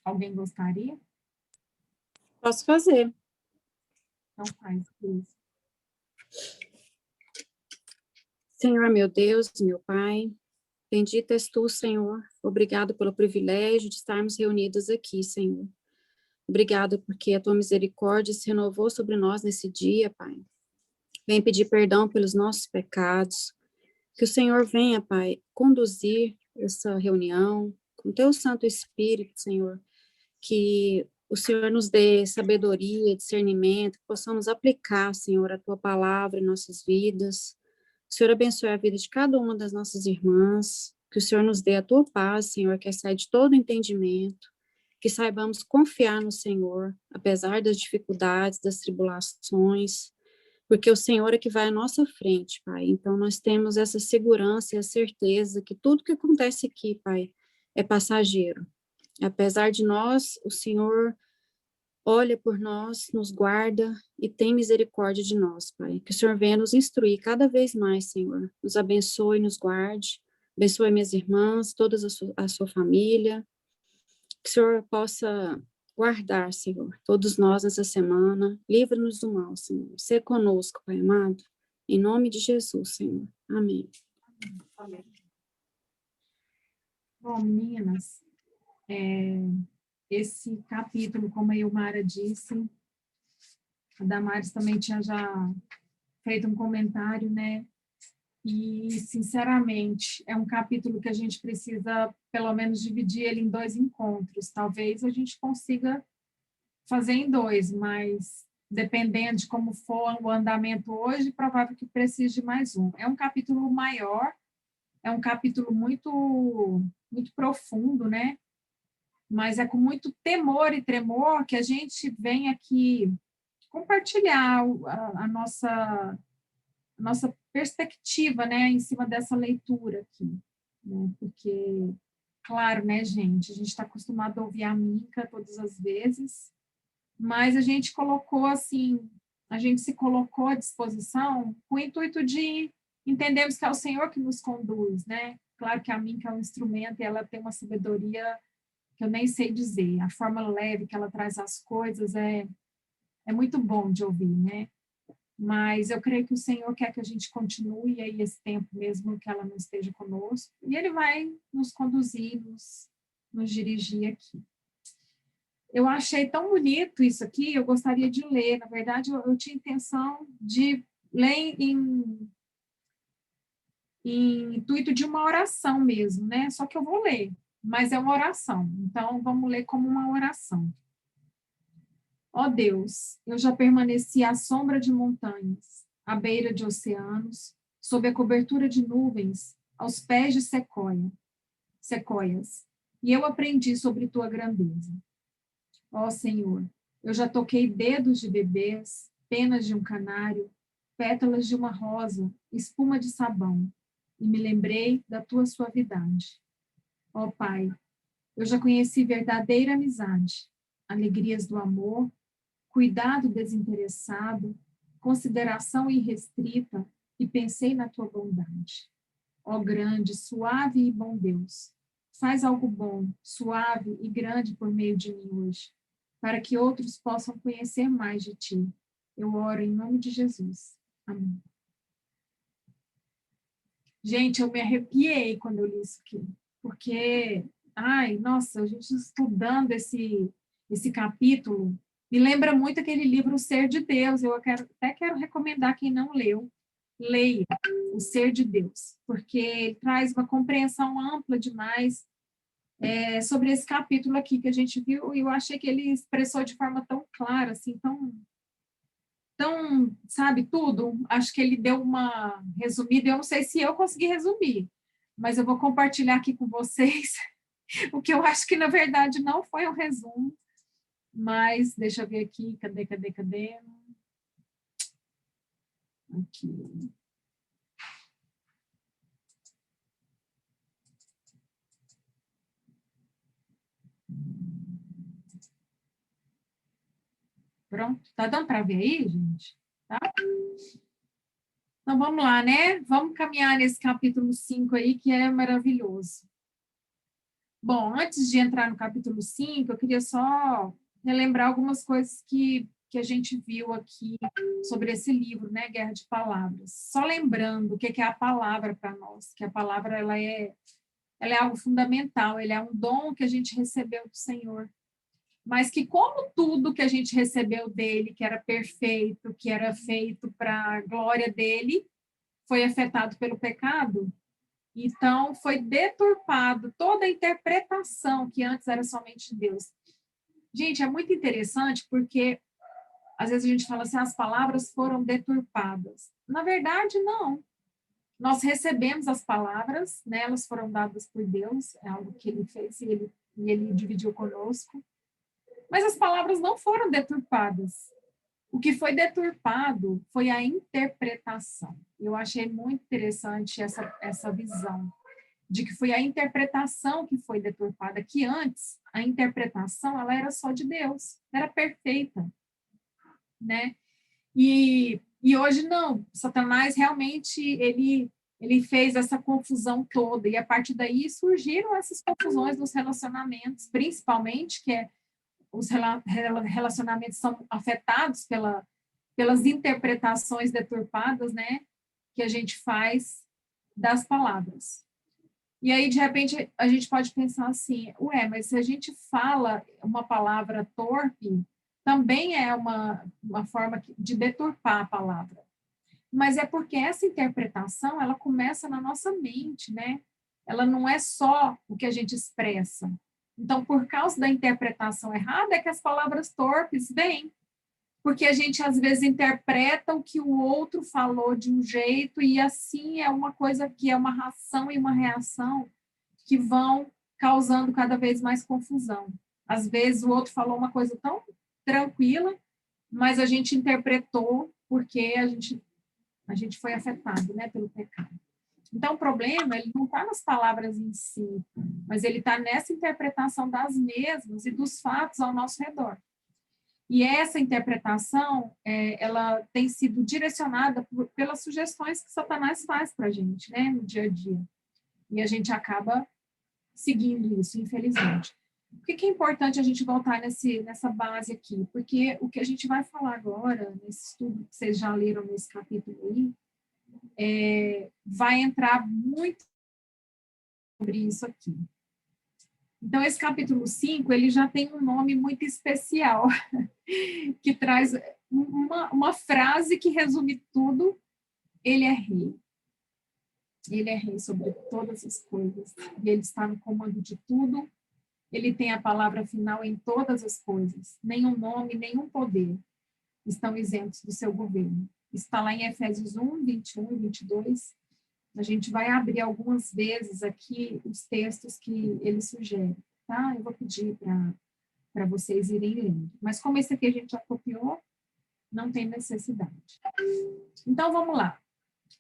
Alguém gostaria? Posso fazer. Então faz, Cris. Senhor, meu Deus, meu Pai, bendito és tu, Senhor. Obrigado pelo privilégio de estarmos reunidos aqui, Senhor. Obrigado porque a tua misericórdia se renovou sobre nós nesse dia, Pai. Vem pedir perdão pelos nossos pecados. Que o Senhor venha, Pai, conduzir essa reunião com teu Santo Espírito, Senhor. Que o Senhor nos dê sabedoria, discernimento, que possamos aplicar, Senhor, a tua palavra em nossas vidas. O Senhor abençoe a vida de cada uma das nossas irmãs. Que o Senhor nos dê a tua paz, Senhor, que sai de todo entendimento. Que saibamos confiar no Senhor, apesar das dificuldades, das tribulações, porque o Senhor é que vai à nossa frente, Pai. Então, nós temos essa segurança e a certeza que tudo que acontece aqui, Pai, é passageiro. Apesar de nós, o Senhor olha por nós, nos guarda e tem misericórdia de nós, Pai. Que o Senhor venha nos instruir cada vez mais, Senhor. Nos abençoe, nos guarde. Abençoe minhas irmãs, toda a sua família. Que o Senhor possa guardar, Senhor, todos nós nessa semana. Livra-nos do mal, Senhor. Ser conosco, Pai amado. Em nome de Jesus, Senhor. Amém. Amém. Bom, meninas, esse capítulo, como a Ilmara disse, a Damares também tinha já feito um comentário, né? E, sinceramente, é um capítulo que a gente precisa, pelo menos, dividir ele em 2 encontros. Talvez a gente consiga fazer em 2, mas dependendo de como for o andamento hoje, provável que precise de mais um. É um capítulo maior, é um capítulo muito, muito profundo, né? Mas é com muito temor e tremor que a gente vem aqui compartilhar a nossa perspectiva, né, em cima dessa leitura aqui, né? Porque, claro, né, gente, a gente está acostumado a ouvir a Minka todas as vezes, mas a gente colocou assim, a gente se colocou à disposição com o intuito de entendermos que é o Senhor que nos conduz, né? Claro que a Minka é um instrumento e ela tem uma sabedoria que eu nem sei dizer, a forma leve que ela traz as coisas é muito bom de ouvir, né? Mas eu creio que o Senhor quer que a gente continue aí esse tempo mesmo que ela não esteja conosco, e Ele vai nos conduzir, nos dirigir aqui. Eu achei tão bonito isso aqui, eu gostaria de ler, na verdade eu tinha intenção de ler em intuito de uma oração mesmo, né? Só que eu vou ler, mas é uma oração, então vamos ler como uma oração. Ó Deus, eu já permaneci à sombra de montanhas, à beira de oceanos, sob a cobertura de nuvens, aos pés de sequoias, e eu aprendi sobre tua grandeza. Ó Senhor, eu já toquei dedos de bebês, penas de um canário, pétalas de uma rosa, espuma de sabão, e me lembrei da tua suavidade. Ó Pai, eu já conheci verdadeira amizade, alegrias do amor, cuidado desinteressado, consideração irrestrita, e pensei na tua bondade. Ó grande, suave e bom Deus, faz algo bom, suave e grande por meio de mim hoje, para que outros possam conhecer mais de ti. Eu oro em nome de Jesus. Amém. Gente, eu me arrepiei quando eu li isso aqui, porque, ai, nossa, a gente estudando esse capítulo, me lembra muito aquele livro O Ser de Deus. Eu até quero recomendar quem não leu, leia O Ser de Deus, porque ele traz uma compreensão ampla demais sobre esse capítulo aqui que a gente viu, e eu achei que ele expressou de forma tão clara, assim, tão, sabe, tudo. Acho que ele deu uma resumida, eu não sei se eu consegui resumir, mas eu vou compartilhar aqui com vocês o que eu acho que, na verdade, não foi um resumo, mas deixa eu ver aqui, cadê? Aqui. Pronto, tá dando para ver aí, gente? Tá? Então, vamos lá, né? Vamos caminhar nesse capítulo 5 aí, que é maravilhoso. Bom, antes de entrar no capítulo 5, eu queria só relembrar algumas coisas que a gente viu aqui sobre esse livro, né, Guerra de Palavras. Só lembrando o que é a palavra para nós, que a palavra ela é algo fundamental, ele é um dom que a gente recebeu do Senhor. Mas que como tudo que a gente recebeu dele, que era perfeito, que era feito para a glória dele, foi afetado pelo pecado, então foi deturpado toda a interpretação que antes era somente de Deus. Gente, é muito interessante porque às vezes a gente fala assim, as palavras foram deturpadas. Na verdade, não. Nós recebemos as palavras, né, elas foram dadas por Deus, é algo que ele fez e ele dividiu conosco. Mas as palavras não foram deturpadas. O que foi deturpado foi a interpretação. Eu achei muito interessante essa visão de que foi a interpretação que foi deturpada, que antes a interpretação ela era só de Deus, era perfeita, né? E hoje não, Satanás realmente ele fez essa confusão toda e a partir daí surgiram essas confusões nos relacionamentos, principalmente que os relacionamentos são afetados pelas interpretações deturpadas, né, que a gente faz das palavras. E aí, de repente, a gente pode pensar assim, mas se a gente fala uma palavra torpe, também é uma forma de deturpar a palavra. Mas é porque essa interpretação, ela começa na nossa mente, né? Ela não é só o que a gente expressa. Então, por causa da interpretação errada, é que as palavras torpes vêm. Porque a gente, às vezes, interpreta o que o outro falou de um jeito, e assim é uma coisa que é uma ação e uma reação que vão causando cada vez mais confusão. Às vezes, o outro falou uma coisa tão tranquila, mas a gente interpretou porque a gente foi afetado, né, pelo pecado. Então, o problema, ele não está nas palavras em si, mas ele está nessa interpretação das mesmas e dos fatos ao nosso redor. E essa interpretação, ela tem sido direcionada pelas sugestões que Satanás faz para a gente, né, no dia a dia. E a gente acaba seguindo isso, infelizmente. Por que é importante a gente voltar nessa base aqui? Porque o que a gente vai falar agora, nesse estudo que vocês já leram nesse capítulo aí, vai entrar muito sobre isso aqui. Então, esse capítulo 5, ele já tem um nome muito especial, que traz uma frase que resume tudo: ele é rei. Ele é rei sobre todas as coisas, e ele está no comando de tudo, ele tem a palavra final em todas as coisas, nenhum nome, nenhum poder estão isentos do seu governo. Está lá em Efésios 1, 21 e 22, a gente vai abrir algumas vezes aqui os textos que ele sugere, tá? Eu vou pedir para vocês irem lendo. Mas como esse aqui a gente já copiou, não tem necessidade. Então, vamos lá.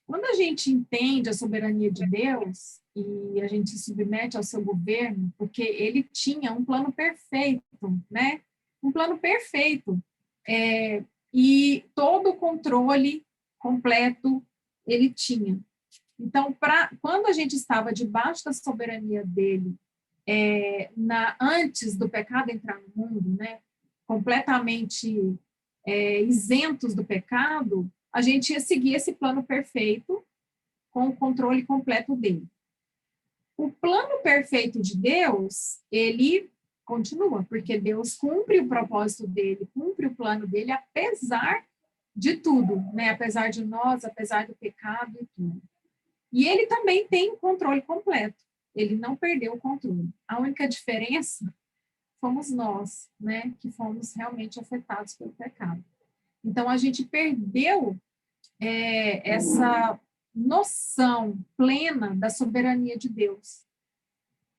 Quando a gente entende a soberania de Deus e a gente se submete ao seu governo, porque ele tinha um plano perfeito, né? Um plano perfeito. E todo o controle completo ele tinha. Então, quando a gente estava debaixo da soberania dele, antes do pecado entrar no mundo, né, completamente isentos do pecado, a gente ia seguir esse plano perfeito com o controle completo dele. O plano perfeito de Deus, ele continua, porque Deus cumpre o propósito dele, cumpre o plano dele, apesar de tudo, né? Apesar de nós, apesar do pecado e tudo. E ele também tem o controle completo. Ele não perdeu o controle. A única diferença fomos nós, né? Que fomos realmente afetados pelo pecado. Então, a gente perdeu essa noção plena da soberania de Deus.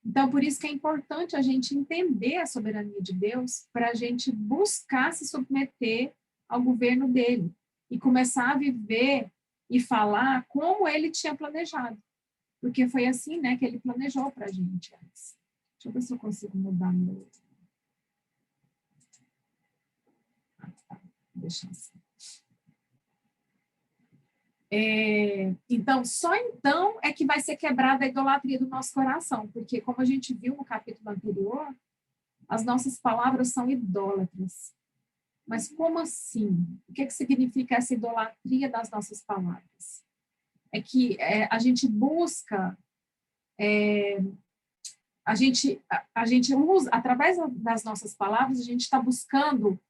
Então, por isso que é importante a gente entender a soberania de Deus para a gente buscar se submeter ao governo dele e começar a viver e falar como ele tinha planejado. Porque foi assim, né, que ele planejou para a gente antes. Deixa eu ver se eu consigo mudar meu... Deixa assim. Então, só então é que vai ser quebrada a idolatria do nosso coração, porque, como a gente viu no capítulo anterior, as nossas palavras são idólatras. Mas como assim? O que significa essa idolatria das nossas palavras? É que a gente busca, a gente usa, através das nossas palavras, a gente está buscando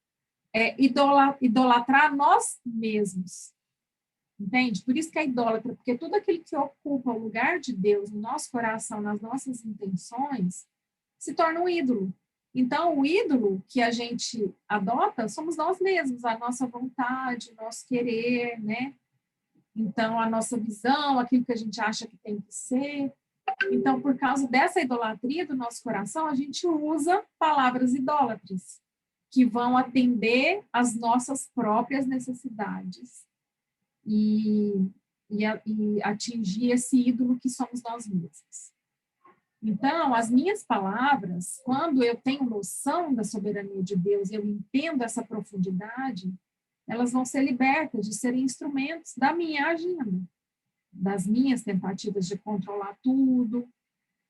idolatrar nós mesmos. Entende? Por isso que é idólatra, porque tudo aquilo que ocupa o lugar de Deus no nosso coração, nas nossas intenções, se torna um ídolo. Então, o ídolo que a gente adota somos nós mesmos, a nossa vontade, o nosso querer, né? Então, a nossa visão, aquilo que a gente acha que tem que ser. Então, por causa dessa idolatria do nosso coração, a gente usa palavras idólatras, que vão atender às nossas próprias necessidades e atingir esse ídolo que somos nós mesmos. Então, as minhas palavras, quando eu tenho noção da soberania de Deus, eu entendo essa profundidade, elas vão ser libertas de serem instrumentos da minha agenda, das minhas tentativas de controlar tudo,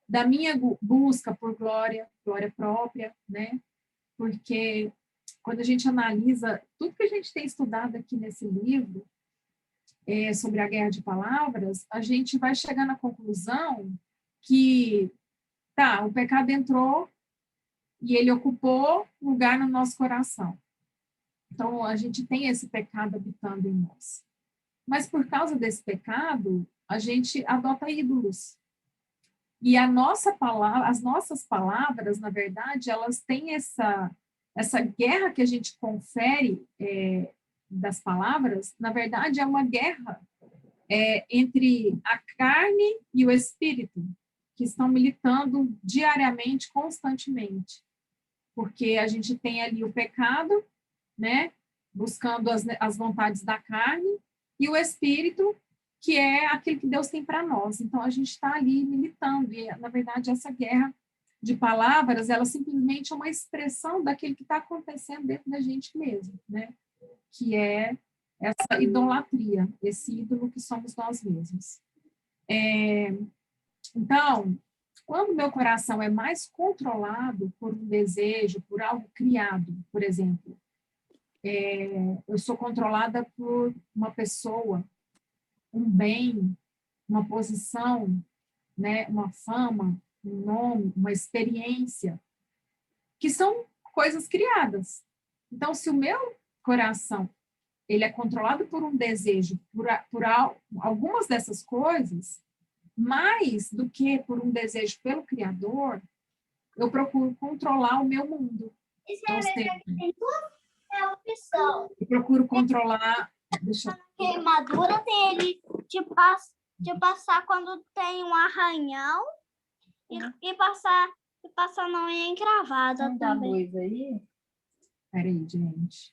da minha busca por glória própria, né? Porque quando a gente analisa tudo que a gente tem estudado aqui nesse livro, sobre a guerra de palavras, a gente vai chegar na conclusão que, o pecado entrou e ele ocupou lugar no nosso coração. Então, a gente tem esse pecado habitando em nós. Mas por causa desse pecado, a gente adota ídolos. E as nossas palavras, na verdade, elas têm essa guerra que a gente confere das palavras, na verdade, é uma guerra entre a carne e o espírito, que estão militando diariamente, constantemente. Porque a gente tem ali o pecado, né, buscando as vontades da carne, e o espírito, que é aquilo que Deus tem para nós. Então, a gente está ali militando, e, na verdade, essa guerra de palavras, ela simplesmente é uma expressão daquilo que está acontecendo dentro da gente mesmo, né? Que é essa idolatria, esse ídolo que somos nós mesmos. Então, quando meu coração é mais controlado por um desejo, por algo criado, por exemplo, eu sou controlada por uma pessoa, um bem, uma posição, né, uma fama, um nome, uma experiência, que são coisas criadas. Então, se o meu coração ele é controlado por um desejo, por algumas dessas coisas, mais do que por um desejo pelo Criador, eu procuro controlar o meu mundo. Ou seja, eu procuro controlar... Queimadura tem ele de passar quando tem um arranhão e passar na unha encravada também. Luz aí? Peraí, gente.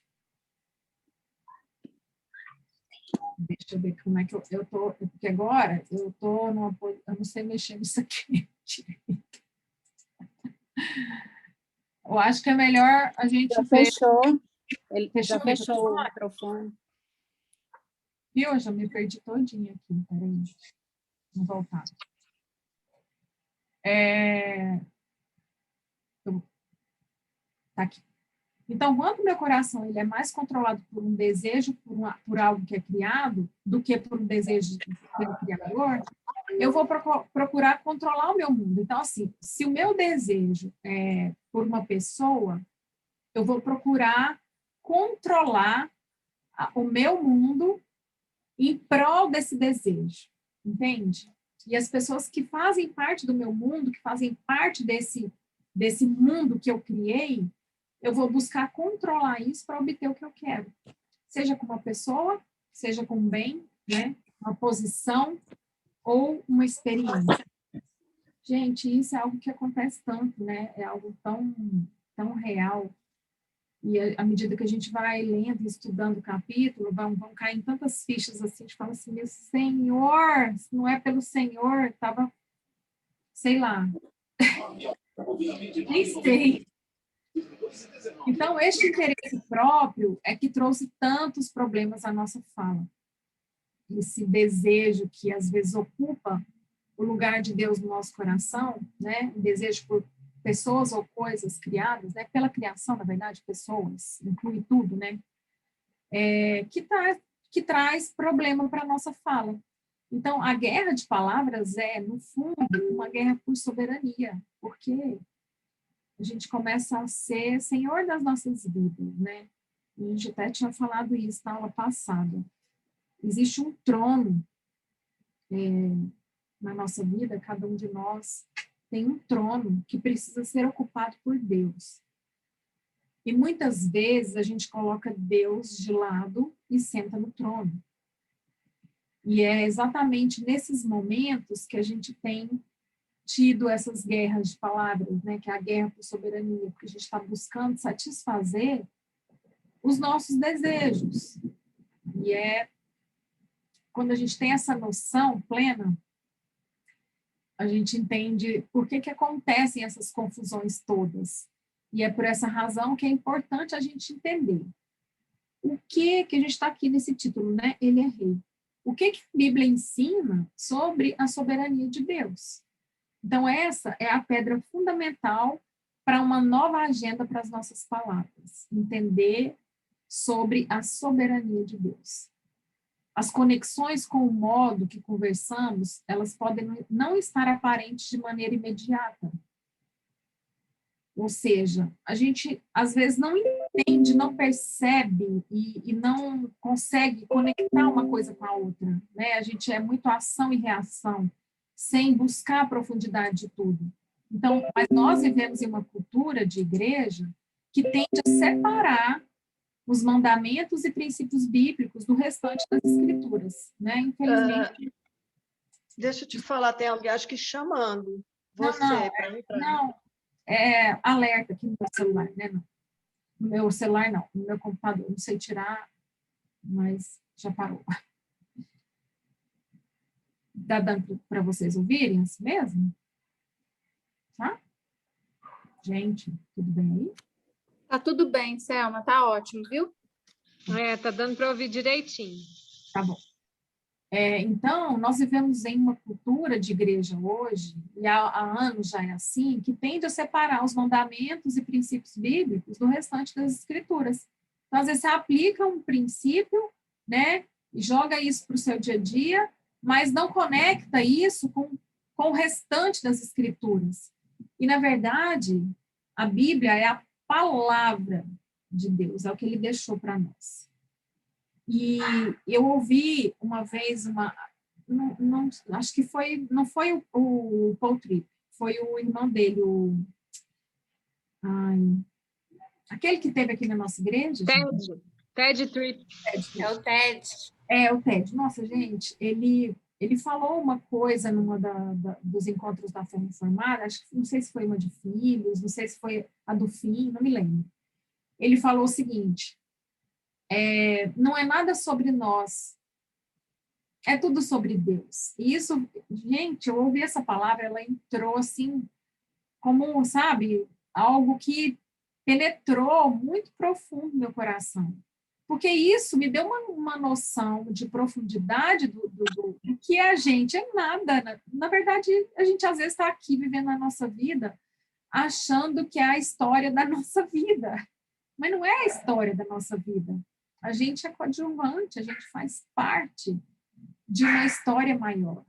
Deixa eu ver como é que eu tô, porque agora eu tô numa, eu não sei mexer nisso aqui. Eu acho que é melhor a gente Já ver. fechou. Ele Fechou já fechou o microfone. Viu? Eu já me perdi todinha aqui. Peraí. Vamos voltar. Tá aqui. Então, quando meu coração ele é mais controlado por um desejo, por algo que é criado, do que por um desejo pelo Criador, eu vou procurar controlar o meu mundo. Então, assim, se o meu desejo é por uma pessoa, eu vou procurar controlar o meu mundo em prol desse desejo, entende? E as pessoas que fazem parte do meu mundo, que fazem parte desse mundo que eu criei, eu vou buscar controlar isso para obter o que eu quero. Seja com uma pessoa, seja com um bem, né? Uma posição ou uma experiência. Gente, isso é algo que acontece tanto, né? É algo tão real. E à medida que a gente vai lendo e estudando o capítulo, vão cair tantas fichas assim, a gente fala assim, meu Senhor, se não é pelo Senhor, estava, sei lá, nem sei. Então, este interesse próprio é que trouxe tantos problemas à nossa fala. esse desejo que às vezes ocupa o lugar de Deus no nosso coração, né? O desejo por pessoas ou coisas criadas, né? Pela criação, na verdade, pessoas, inclui tudo, né? Que traz problema para a nossa fala. Então, a guerra de palavras é, no fundo, uma guerra por soberania, porque a gente começa a ser senhor das nossas vidas, né? A gente até tinha falado isso na aula passada. Existe um trono na nossa vida, cada um de nós tem um trono que precisa ser ocupado por Deus. E muitas vezes a gente coloca Deus de lado e senta no trono. E é exatamente nesses momentos que a gente tem tido essas guerras de palavras, né, que é a guerra por soberania, porque a gente está buscando satisfazer os nossos desejos. E é quando a gente tem essa noção plena, a gente entende por que acontecem essas confusões todas. E é por essa razão que é importante a gente entender o que a gente está aqui nesse título, né? Ele é rei. O que a Bíblia ensina sobre a soberania de Deus? Então, essa é a pedra fundamental para uma nova agenda para as nossas palavras. Entender sobre a soberania de Deus. As conexões com o modo que conversamos, elas podem não estar aparentes de maneira imediata. Ou seja, a gente às vezes não entende, não percebe e não consegue conectar uma coisa com a outra, né? A gente é muito ação e reação, sem buscar a profundidade de tudo. Então, mas nós vivemos em uma cultura de igreja que tende a separar os mandamentos e princípios bíblicos do restante das escrituras, né? Infelizmente. Deixa eu te falar, tem alguém, acho que chamando você para entrar. Não, é alerta aqui no meu celular, né? Não. No meu celular, não. No meu computador, não sei tirar, mas já parou. Dá dando para vocês ouvirem assim mesmo? Tá? Gente, tudo bem aí? Tá tudo bem, Selma, tá ótimo, viu? Tá dando para ouvir direitinho. Tá bom. Então, nós vivemos em uma cultura de igreja hoje, e há anos já é assim, que tende a separar os mandamentos e princípios bíblicos do restante das escrituras. Então, às vezes, você aplica um princípio, né, e joga isso para o seu dia a dia, mas não conecta isso com o restante das escrituras. E, na verdade, a Bíblia é a palavra de Deus, é o que ele deixou para nós. E eu ouvi uma vez acho que não foi o Paul Tripp, foi o irmão dele, aquele que teve aqui na nossa igreja. Ted Tripp. É o Ted. É, o Ted. Nossa, gente, ele falou uma coisa numa dos encontros da Fé Reformada, acho que não sei se foi uma de filhos, não sei se foi a do fim, não me lembro. Ele falou o seguinte: não é nada sobre nós, é tudo sobre Deus. E isso, gente, eu ouvi essa palavra, ela entrou assim, como, sabe, algo que penetrou muito profundo no meu coração. Porque isso me deu uma noção de profundidade do que a gente é nada. Na verdade, a gente às vezes está aqui vivendo a nossa vida achando que é a história da nossa vida. Mas não é a história da nossa vida. A gente é coadjuvante, a gente faz parte de uma história maior.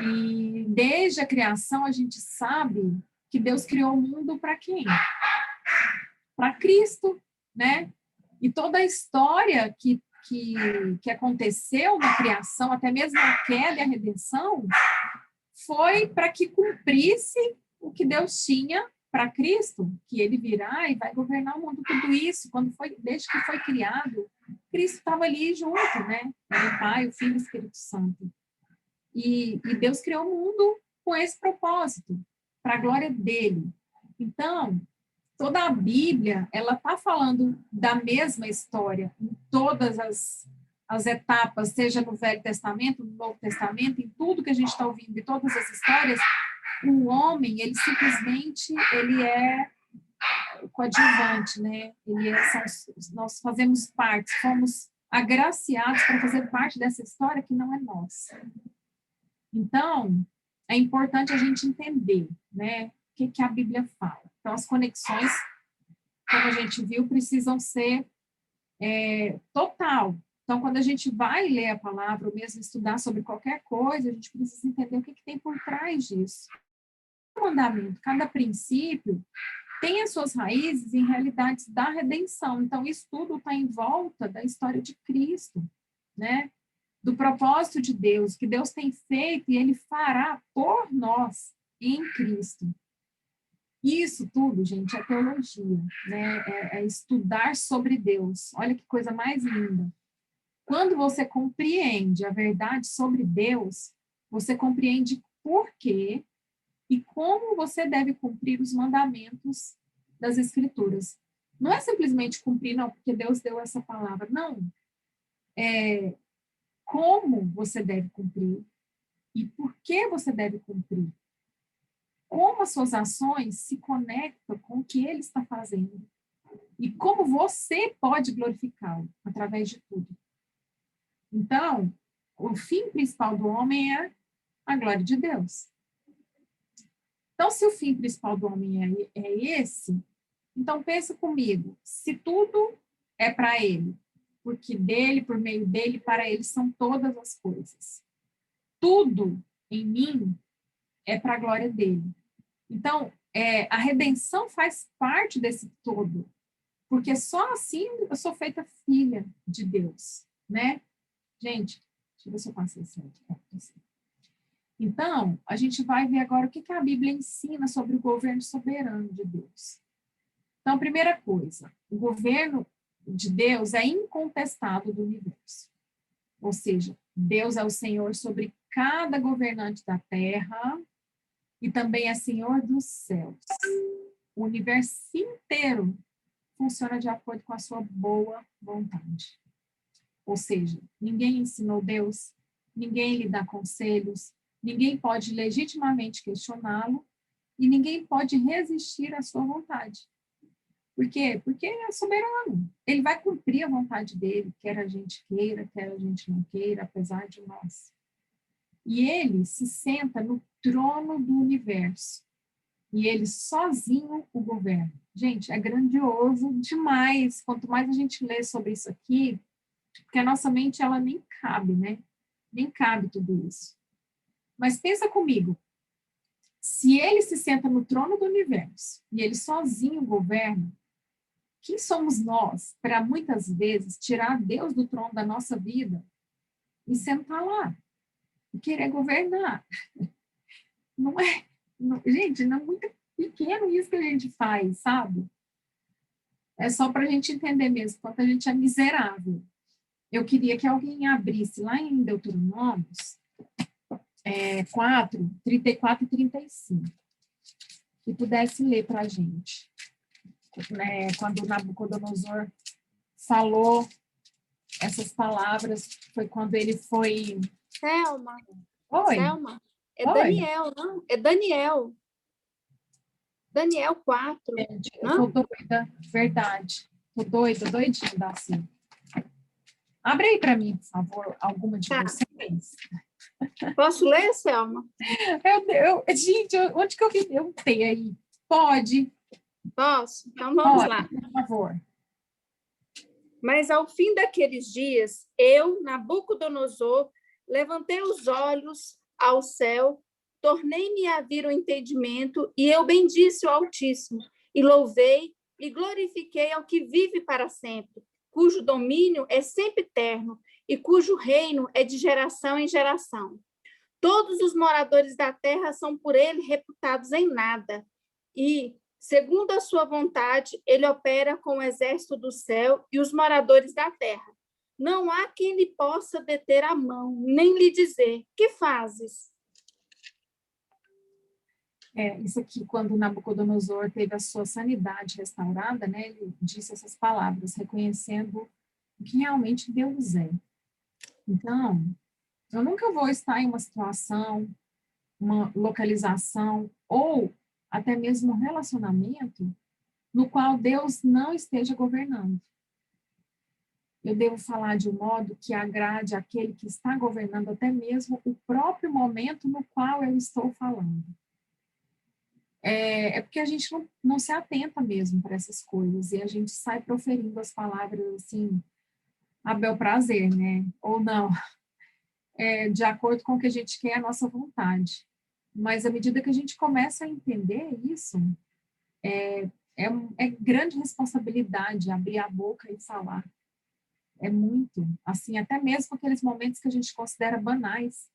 E desde a criação a gente sabe que Deus criou o mundo para quem? Para Cristo, né? E toda a história que aconteceu na criação, até mesmo a queda e a redenção, foi para que cumprisse o que Deus tinha para Cristo, que ele virá e vai governar o mundo. Tudo isso, desde que foi criado, Cristo estava ali junto, né? Era o Pai, o Filho e o Espírito Santo. E Deus criou o mundo com esse propósito, para a glória dele. Então, toda a Bíblia, ela está falando da mesma história, em todas as etapas, seja no Velho Testamento, no Novo Testamento, em tudo que a gente está ouvindo, de todas as histórias, o homem, ele simplesmente, ele é coadjuvante, né? Nós fazemos parte, somos agraciados para fazer parte dessa história que não é nossa. Então, é importante a gente entender, né, o que a Bíblia fala. Então, as conexões, como a gente viu, precisam ser total. Então, quando a gente vai ler a palavra, ou mesmo estudar sobre qualquer coisa, a gente precisa entender o que tem por trás disso. Cada mandamento, cada princípio tem as suas raízes em realidades da redenção. Então, isso tudo está em volta da história de Cristo, né? Do propósito de Deus, que Deus tem feito e Ele fará por nós em Cristo. Isso tudo, gente, é teologia, né? É estudar sobre Deus. Olha que coisa mais linda. Quando você compreende a verdade sobre Deus, você compreende por quê e como você deve cumprir os mandamentos das Escrituras. Não é simplesmente cumprir, não, porque Deus deu essa palavra. Não. É como você deve cumprir e por que você deve cumprir. Como as suas ações se conectam com o que Ele está fazendo e como você pode glorificá-lo através de tudo. Então, o fim principal do homem é a glória de Deus. Então, se o fim principal do homem é esse, então pensa comigo, se tudo é para Ele, porque dele, por meio dele, para Ele são todas as coisas. Tudo em mim é para a glória dele. Então, a redenção faz parte desse todo, porque só assim eu sou feita filha de Deus, né? Gente, deixa eu ver se eu passei certo. Então, a gente vai ver agora o que a Bíblia ensina sobre o governo soberano de Deus. Então, primeira coisa, o governo de Deus é incontestado do universo. Ou seja, Deus é o Senhor sobre cada governante da terra e também é Senhor dos céus. O universo inteiro funciona de acordo com a sua boa vontade. Ou seja, ninguém ensinou Deus, ninguém lhe dá conselhos, ninguém pode legitimamente questioná-lo e ninguém pode resistir à sua vontade. Por quê? Porque é soberano. Ele vai cumprir a vontade dele, quer a gente queira, quer a gente não queira, apesar de nós. E ele se senta no trono do universo. E ele sozinho o governa. Gente, é grandioso demais. Quanto mais a gente lê sobre isso aqui, porque a nossa mente, ela nem cabe, né? Nem cabe tudo isso. Mas pensa comigo, se ele se senta no trono do universo e ele sozinho governa, quem somos nós para muitas vezes tirar Deus do trono da nossa vida e sentar lá e querer governar? Não é, gente, não é muito pequeno isso que a gente faz, sabe? É só para a gente entender mesmo quanto a gente é miserável. Eu queria que alguém abrisse lá em Deuteronômios 4, 34 e 35 e pudesse ler para a gente. Né, quando Nabucodonosor falou essas palavras, foi quando ele foi... Selma. Oi? Selma. É Oi? Daniel, não? É Daniel. Daniel 4. Gente, eu tô doida, verdade. Tô doida, doidinha, Darcy. Abre aí para mim, por favor, alguma de vocês. Posso ler, Selma? Gente, onde que eu tenho aí? Pode. Posso? Então vamos Pode, lá. por favor. Mas ao fim daqueles dias, eu, Nabucodonosor, levantei os olhos ao céu, tornei-me a vir o entendimento, e eu bendisse o Altíssimo, e louvei e glorifiquei ao que vive para sempre, cujo domínio é sempre eterno, e cujo reino é de geração em geração. Todos os moradores da terra são por ele reputados em nada, e, segundo a sua vontade, ele opera com o exército do céu e os moradores da terra. Não há quem lhe possa deter a mão, nem lhe dizer, que fazes? Isso aqui, quando Nabucodonosor teve a sua sanidade restaurada, né, ele disse essas palavras, reconhecendo o que realmente Deus é. Então, eu nunca vou estar em uma situação, uma localização, ou até mesmo um relacionamento, no qual Deus não esteja governando. eu devo falar de um modo que agrade aquele que está governando até mesmo o próprio momento no qual eu estou falando. É porque a gente não se atenta mesmo para essas coisas, e a gente sai proferindo as palavras assim, a bel prazer, né? Ou não, de acordo com o que a gente quer, a nossa vontade. Mas à medida que a gente começa a entender isso, é grande responsabilidade abrir a boca e falar. É muito, assim, até mesmo aqueles momentos que a gente considera banais.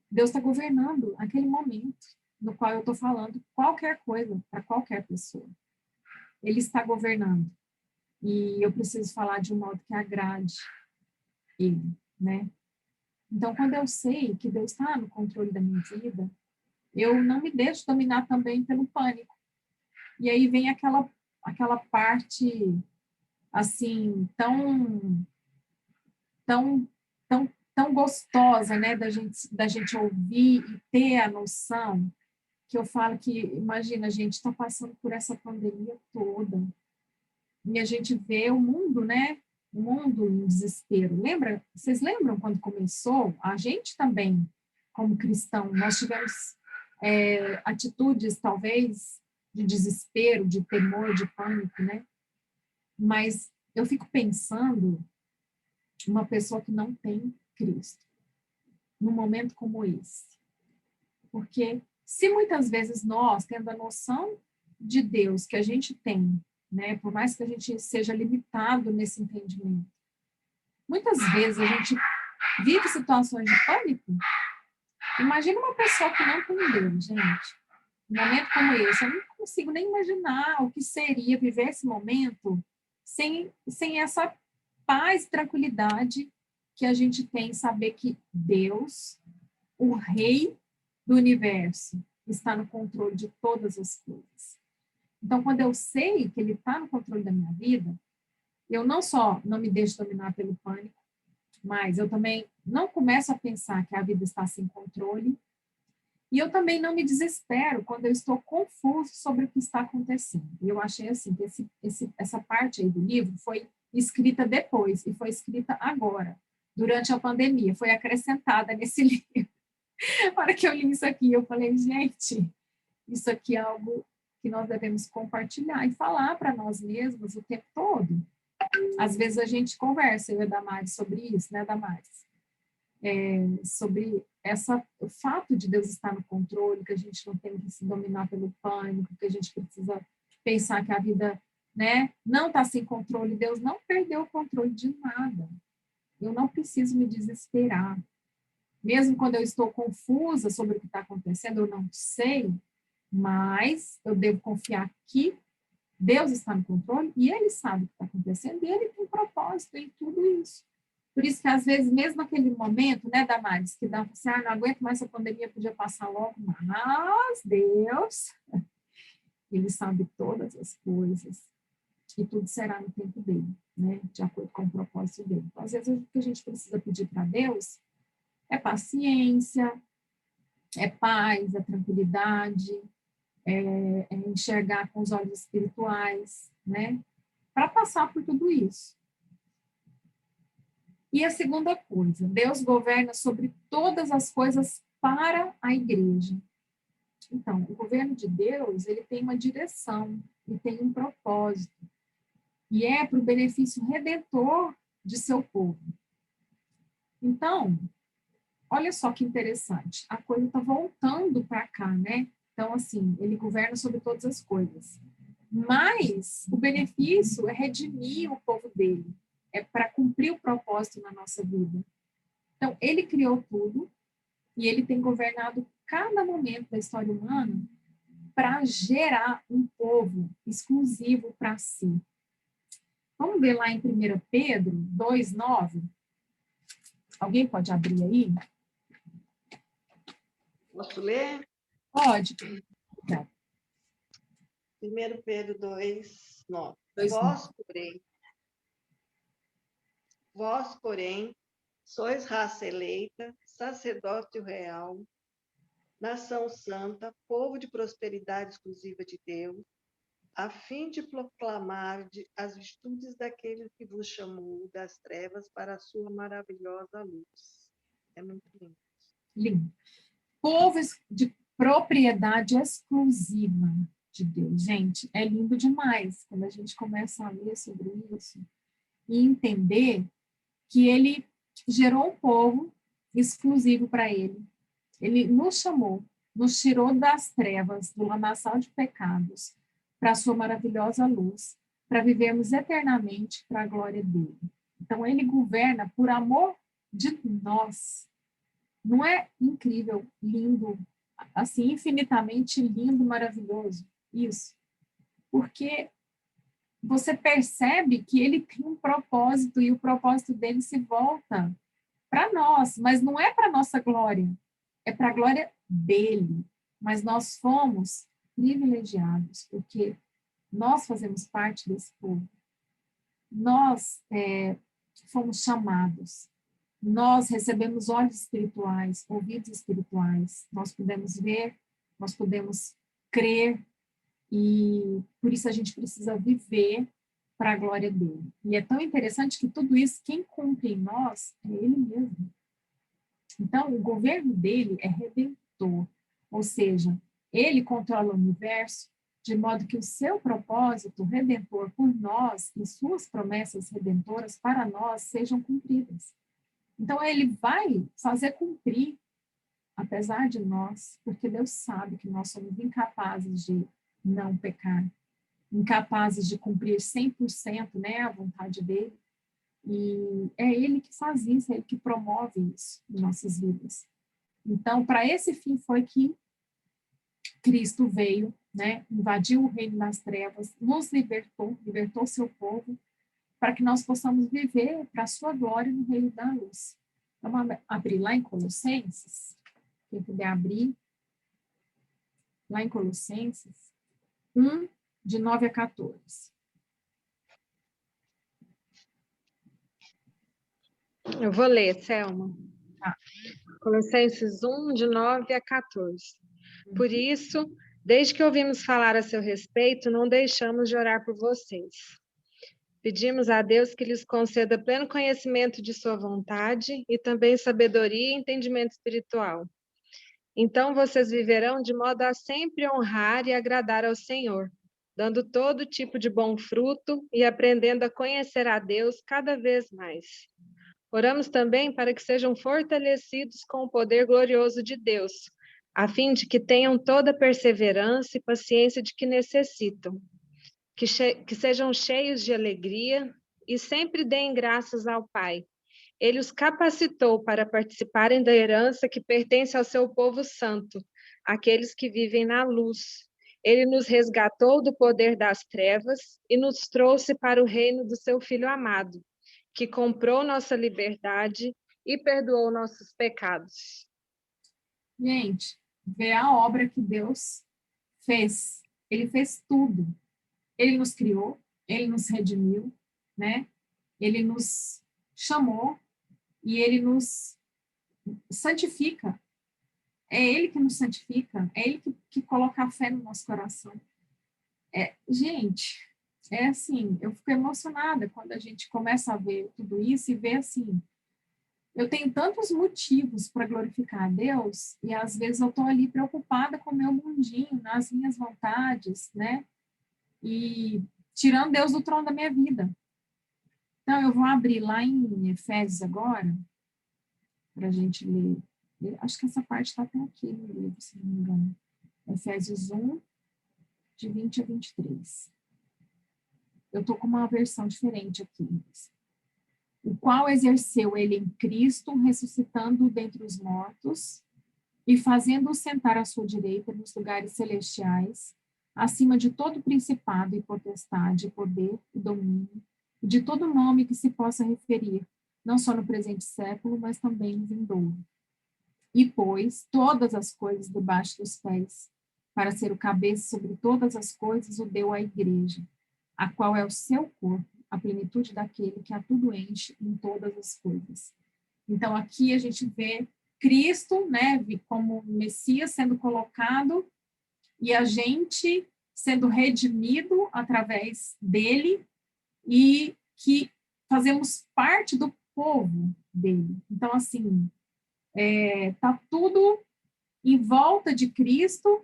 Deus está governando aquele momento no qual eu estou falando qualquer coisa para qualquer pessoa. Ele está governando. E eu preciso falar de um modo que agrade ele, né? Então, quando eu sei que Deus está no controle da minha vida, eu não me deixo dominar também pelo pânico. E aí vem aquela parte, assim, tão gostosa, né, da gente ouvir e ter a noção, que eu falo que, imagina, a gente está passando por essa pandemia toda, e a gente vê o mundo, né, o mundo em desespero. Vocês lembram quando começou? A gente também, como cristão, nós tivemos atitudes, talvez, de desespero, de temor, de pânico, né? Mas eu fico pensando uma pessoa que não tem Cristo, num momento como esse. Porque se muitas vezes nós, tendo a noção de Deus que a gente tem, né, por mais que a gente seja limitado nesse entendimento, muitas vezes a gente vive situações de pânico. Imagina uma pessoa que não tem Deus, gente. Um momento como esse, eu não consigo nem imaginar o que seria viver esse momento sem essa paz e tranquilidade que a gente tem em saber que Deus, o Rei do universo, está no controle de todas as coisas. Então, quando eu sei que Ele está no controle da minha vida, eu não só não me deixo dominar pelo pânico, mas eu também não começo a pensar que a vida está sem controle, e eu também não me desespero quando eu estou confuso sobre o que está acontecendo. E eu achei assim que essa parte aí do livro foi escrita depois e foi escrita agora, durante a pandemia, foi acrescentada nesse livro. Na hora que eu li isso aqui, eu falei, gente, isso aqui é algo que nós devemos compartilhar e falar para nós mesmos o tempo todo. Às vezes a gente conversa, eu e a Damares, sobre isso, né, Damares? Sobre o fato de Deus estar no controle, que a gente não tem que se dominar pelo pânico, que a gente precisa pensar que a vida, né, não está sem controle. Deus não perdeu o controle de nada. Eu não preciso me desesperar. Mesmo quando eu estou confusa sobre o que está acontecendo, eu não sei, mas eu devo confiar que Deus está no controle e Ele sabe o que está acontecendo e Ele tem propósito em tudo isso. Por isso que, às vezes, mesmo naquele momento, né, Damares, que dá assim, não aguento mais essa pandemia, podia passar logo, mas Deus, Ele sabe todas as coisas e tudo será no tempo dele, né, de acordo com o propósito dele. Então, às vezes, o que a gente precisa pedir para Deus é paciência, é paz, é tranquilidade, é enxergar com os olhos espirituais, né, para passar por tudo isso. E a segunda coisa, Deus governa sobre todas as coisas para a igreja. Então, o governo de Deus, ele tem uma direção e tem um propósito. E é para o benefício redentor de seu povo. Então, olha só que interessante, a coisa está voltando para cá, né? Então, assim, ele governa sobre todas as coisas. Mas o benefício é redimir o povo dele, é para cumprir o propósito na nossa vida. Então, ele criou tudo e ele tem governado cada momento da história humana para gerar um povo exclusivo para si. Vamos ver lá em 1 Pedro 2:9. Alguém pode abrir aí? Posso ler? Pode. 1 Pedro 2:9. 2:9. Vós, porém, sois raça eleita, sacerdócio real, nação santa, povo de prosperidade exclusiva de Deus, a fim de proclamar as virtudes daquele que vos chamou das trevas para a sua maravilhosa luz. É muito lindo. Lindo. Povo de propriedade exclusiva de Deus. Gente, é lindo demais quando a gente começa a ler sobre isso e entender que ele gerou um povo exclusivo para ele. Ele nos chamou, nos tirou das trevas, do lamaçal de pecados, para a sua maravilhosa luz, para vivermos eternamente para a glória dele. Então, ele governa por amor de nós. Não é incrível, lindo, assim, infinitamente lindo, maravilhoso? Isso. Porque você percebe que ele tem um propósito e o propósito dele se volta para nós, mas não é para nossa glória, é para a glória dele. Mas nós fomos privilegiados, porque nós fazemos parte desse povo. Nós fomos chamados. Nós recebemos olhos espirituais, ouvidos espirituais. Nós podemos ver, nós podemos crer, e por isso a gente precisa viver para a glória dele. E é tão interessante que tudo isso, quem cumpre em nós é ele mesmo. Então, o governo dele é redentor, ou seja, ele controla o universo de modo que o seu propósito redentor por nós e suas promessas redentoras para nós sejam cumpridas. Então, ele vai fazer cumprir, apesar de nós, porque Deus sabe que nós somos incapazes de não pecar, incapazes de cumprir 100%, né, a vontade dele. E é ele que faz isso, é ele que promove isso em nossas vidas. Então, para esse fim foi que Cristo veio, né, invadiu o reino das trevas, nos libertou seu povo, para que nós possamos viver para a sua glória no reino da luz. Vamos abrir lá em Colossenses, quem puder abrir, lá em Colossenses 1, de 9 a 14. Eu vou ler, Selma. Tá. Colossenses 1, de 9 a 14. Por isso, desde que ouvimos falar a seu respeito, não deixamos de orar por vocês. Pedimos a Deus que lhes conceda pleno conhecimento de sua vontade e também sabedoria e entendimento espiritual. Então vocês viverão de modo a sempre honrar e agradar ao Senhor, dando todo tipo de bom fruto e aprendendo a conhecer a Deus cada vez mais. Oramos também para que sejam fortalecidos com o poder glorioso de Deus, a fim de que tenham toda a perseverança e paciência de que necessitam, que sejam cheios de alegria e sempre deem graças ao Pai. Ele os capacitou para participarem da herança que pertence ao seu povo santo, aqueles que vivem na luz. Ele nos resgatou do poder das trevas e nos trouxe para o reino do seu Filho amado, que comprou nossa liberdade e perdoou nossos pecados. Gente, vê a obra que Deus fez. Ele fez tudo. Ele nos criou, ele nos redimiu, né? Ele nos chamou e ele nos santifica. É ele que nos santifica, é ele que coloca a fé no nosso coração. Gente, é assim, eu fico emocionada quando a gente começa a ver tudo isso e ver assim, eu tenho tantos motivos para glorificar a Deus e às vezes eu estou ali preocupada com o meu mundinho, nas minhas vontades, né? E tirando Deus do trono da minha vida. Então, eu vou abrir lá em Efésios agora, para a gente ler. Eu acho que essa parte está até aqui no livro, se não me engano. Efésios 1, de 20 a 23. Eu estou com uma versão diferente aqui. O qual exerceu ele em Cristo, ressuscitando-o dentre os mortos e fazendo-o sentar à sua direita nos lugares celestiais, acima de todo principado e potestade, poder e domínio, e de todo nome que se possa referir, não só no presente século, mas também no vindouro. E pôs todas as coisas debaixo dos pés, para ser o cabeça sobre todas as coisas, o deu à igreja, a qual é o seu corpo, a plenitude daquele que a tudo enche em todas as coisas. Então, aqui a gente vê Cristo, né, como Messias sendo colocado, e a gente sendo redimido através dele e que fazemos parte do povo dele. Então, assim, tá tudo em volta de Cristo,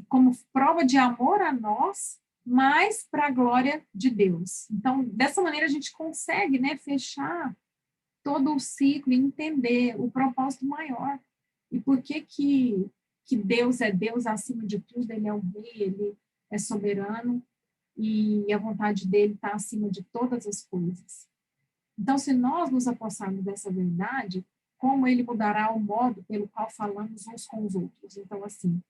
como prova de amor a nós, mas para a glória de Deus. Então, dessa maneira, a gente consegue, né, fechar todo o ciclo e entender o propósito maior. E por que Deus é Deus acima de tudo, ele é o rei, ele é soberano, e a vontade dele está acima de todas as coisas. Então, se nós nos apossarmos dessa verdade, como ele mudará o modo pelo qual falamos uns com os outros? Então, assim,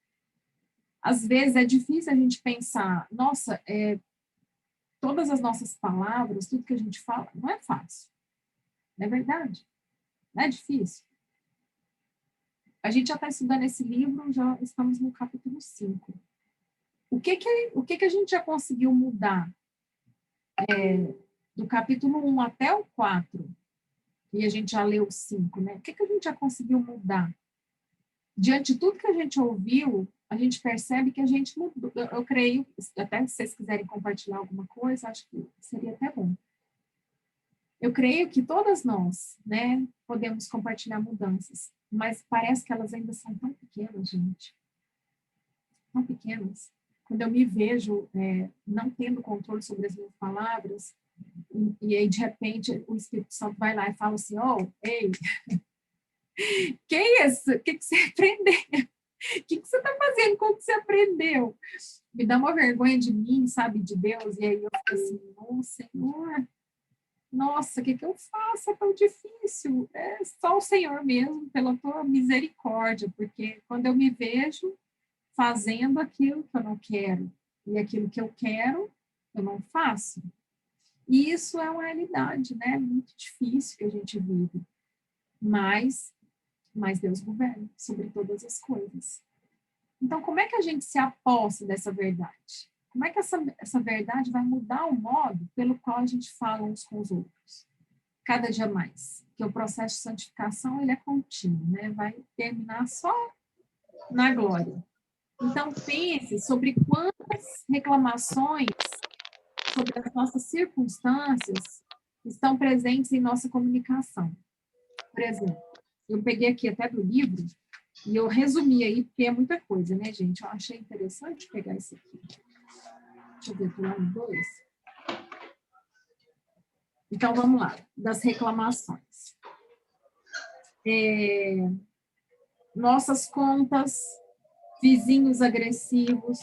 às vezes é difícil a gente pensar, nossa, todas as nossas palavras, tudo que a gente fala, não é fácil. Não é verdade? Não é difícil. A gente já está estudando esse livro, já estamos no capítulo 5. O que a gente já conseguiu mudar do capítulo 1 até o 4, e a gente já leu o 5, né? O que a gente já conseguiu mudar? Diante de tudo que a gente ouviu, a gente percebe que a gente mudou. Eu creio, até se vocês quiserem compartilhar alguma coisa, acho que seria até bom. Eu creio que todas nós, né, podemos compartilhar mudanças, mas parece que elas ainda são tão pequenas, gente. Tão pequenas. Quando eu me vejo não tendo controle sobre as minhas palavras, e aí, de repente, o Espírito Santo vai lá e fala assim, ei, que isso? O que você aprendeu? O que você está fazendo com o que você aprendeu? Me dá uma vergonha de mim, sabe, de Deus, e aí eu fico assim, Senhor, nossa, o que eu faço? É tão difícil. É só o Senhor mesmo, pela tua misericórdia, porque quando eu me vejo fazendo aquilo que eu não quero, e aquilo que eu quero, eu não faço. E isso é uma realidade, né? Muito difícil que a gente vive. Mas Deus governa sobre todas as coisas. Então, como é que a gente se apossa dessa verdade? Como é que essa verdade vai mudar o modo pelo qual a gente fala uns com os outros? Cada dia mais. Porque o processo de santificação, ele é contínuo, né? Vai terminar só na glória. Então, pense sobre quantas reclamações sobre as nossas circunstâncias estão presentes em nossa comunicação. Por exemplo, eu peguei aqui até do livro e eu resumi aí, porque é muita coisa, né, gente? Eu achei interessante pegar isso aqui. Deixa eu ver, do ano 2. Então, vamos lá, das reclamações. Nossas contas, vizinhos agressivos.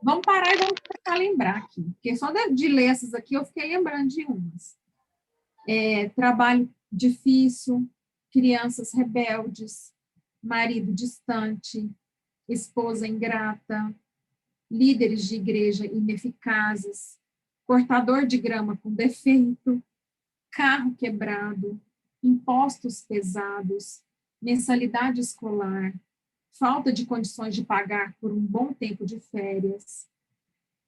Vamos parar e vamos tentar lembrar aqui, porque só de ler essas aqui eu fiquei lembrando de umas. Trabalho difícil, crianças rebeldes, marido distante, esposa ingrata, líderes de igreja ineficazes, cortador de grama com defeito, carro quebrado, impostos pesados, mensalidade escolar, falta de condições de pagar por um bom tempo de férias.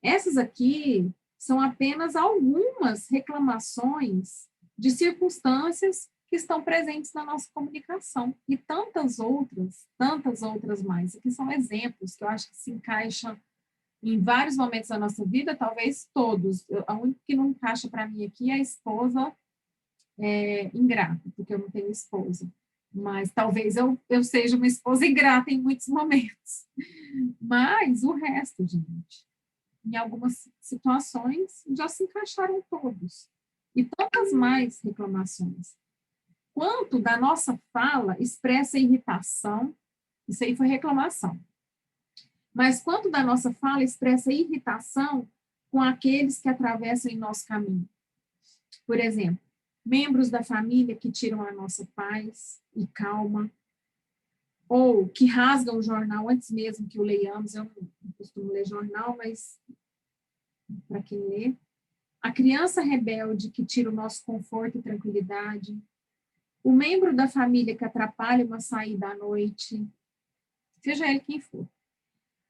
Essas aqui são apenas algumas reclamações de circunstâncias que estão presentes na nossa comunicação. E tantas outras mais, que são exemplos que eu acho que se encaixam em vários momentos da nossa vida, talvez todos. A única que não encaixa para mim aqui é a esposa ingrata, porque eu não tenho esposa. Mas talvez eu seja uma esposa ingrata em muitos momentos. Mas o resto, gente, em algumas situações, já se encaixaram todos. E tantas mais reclamações. Quanto da nossa fala expressa irritação, isso aí foi reclamação. Mas quanto da nossa fala expressa irritação com aqueles que atravessam em nosso caminho. Por exemplo, membros da família que tiram a nossa paz e calma, ou que rasgam o jornal antes mesmo que o leiamos. Eu não costumo ler jornal, mas para quem lê. A criança rebelde que tira o nosso conforto e tranquilidade, o membro da família que atrapalha uma saída à noite, seja ele quem for.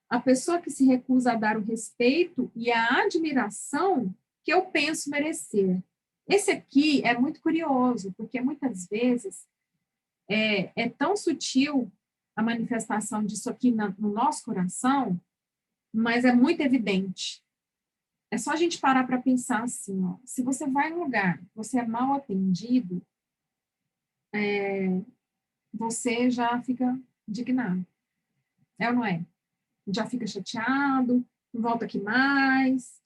A pessoa que se recusa a dar o respeito e a admiração que eu penso merecer. Esse aqui é muito curioso, porque muitas vezes é tão sutil a manifestação disso aqui no nosso coração, mas é muito evidente. É só a gente parar para pensar assim, ó, se você vai num lugar, você é mal atendido, você já fica indignado. É ou não é? Já fica chateado, não volta aqui mais.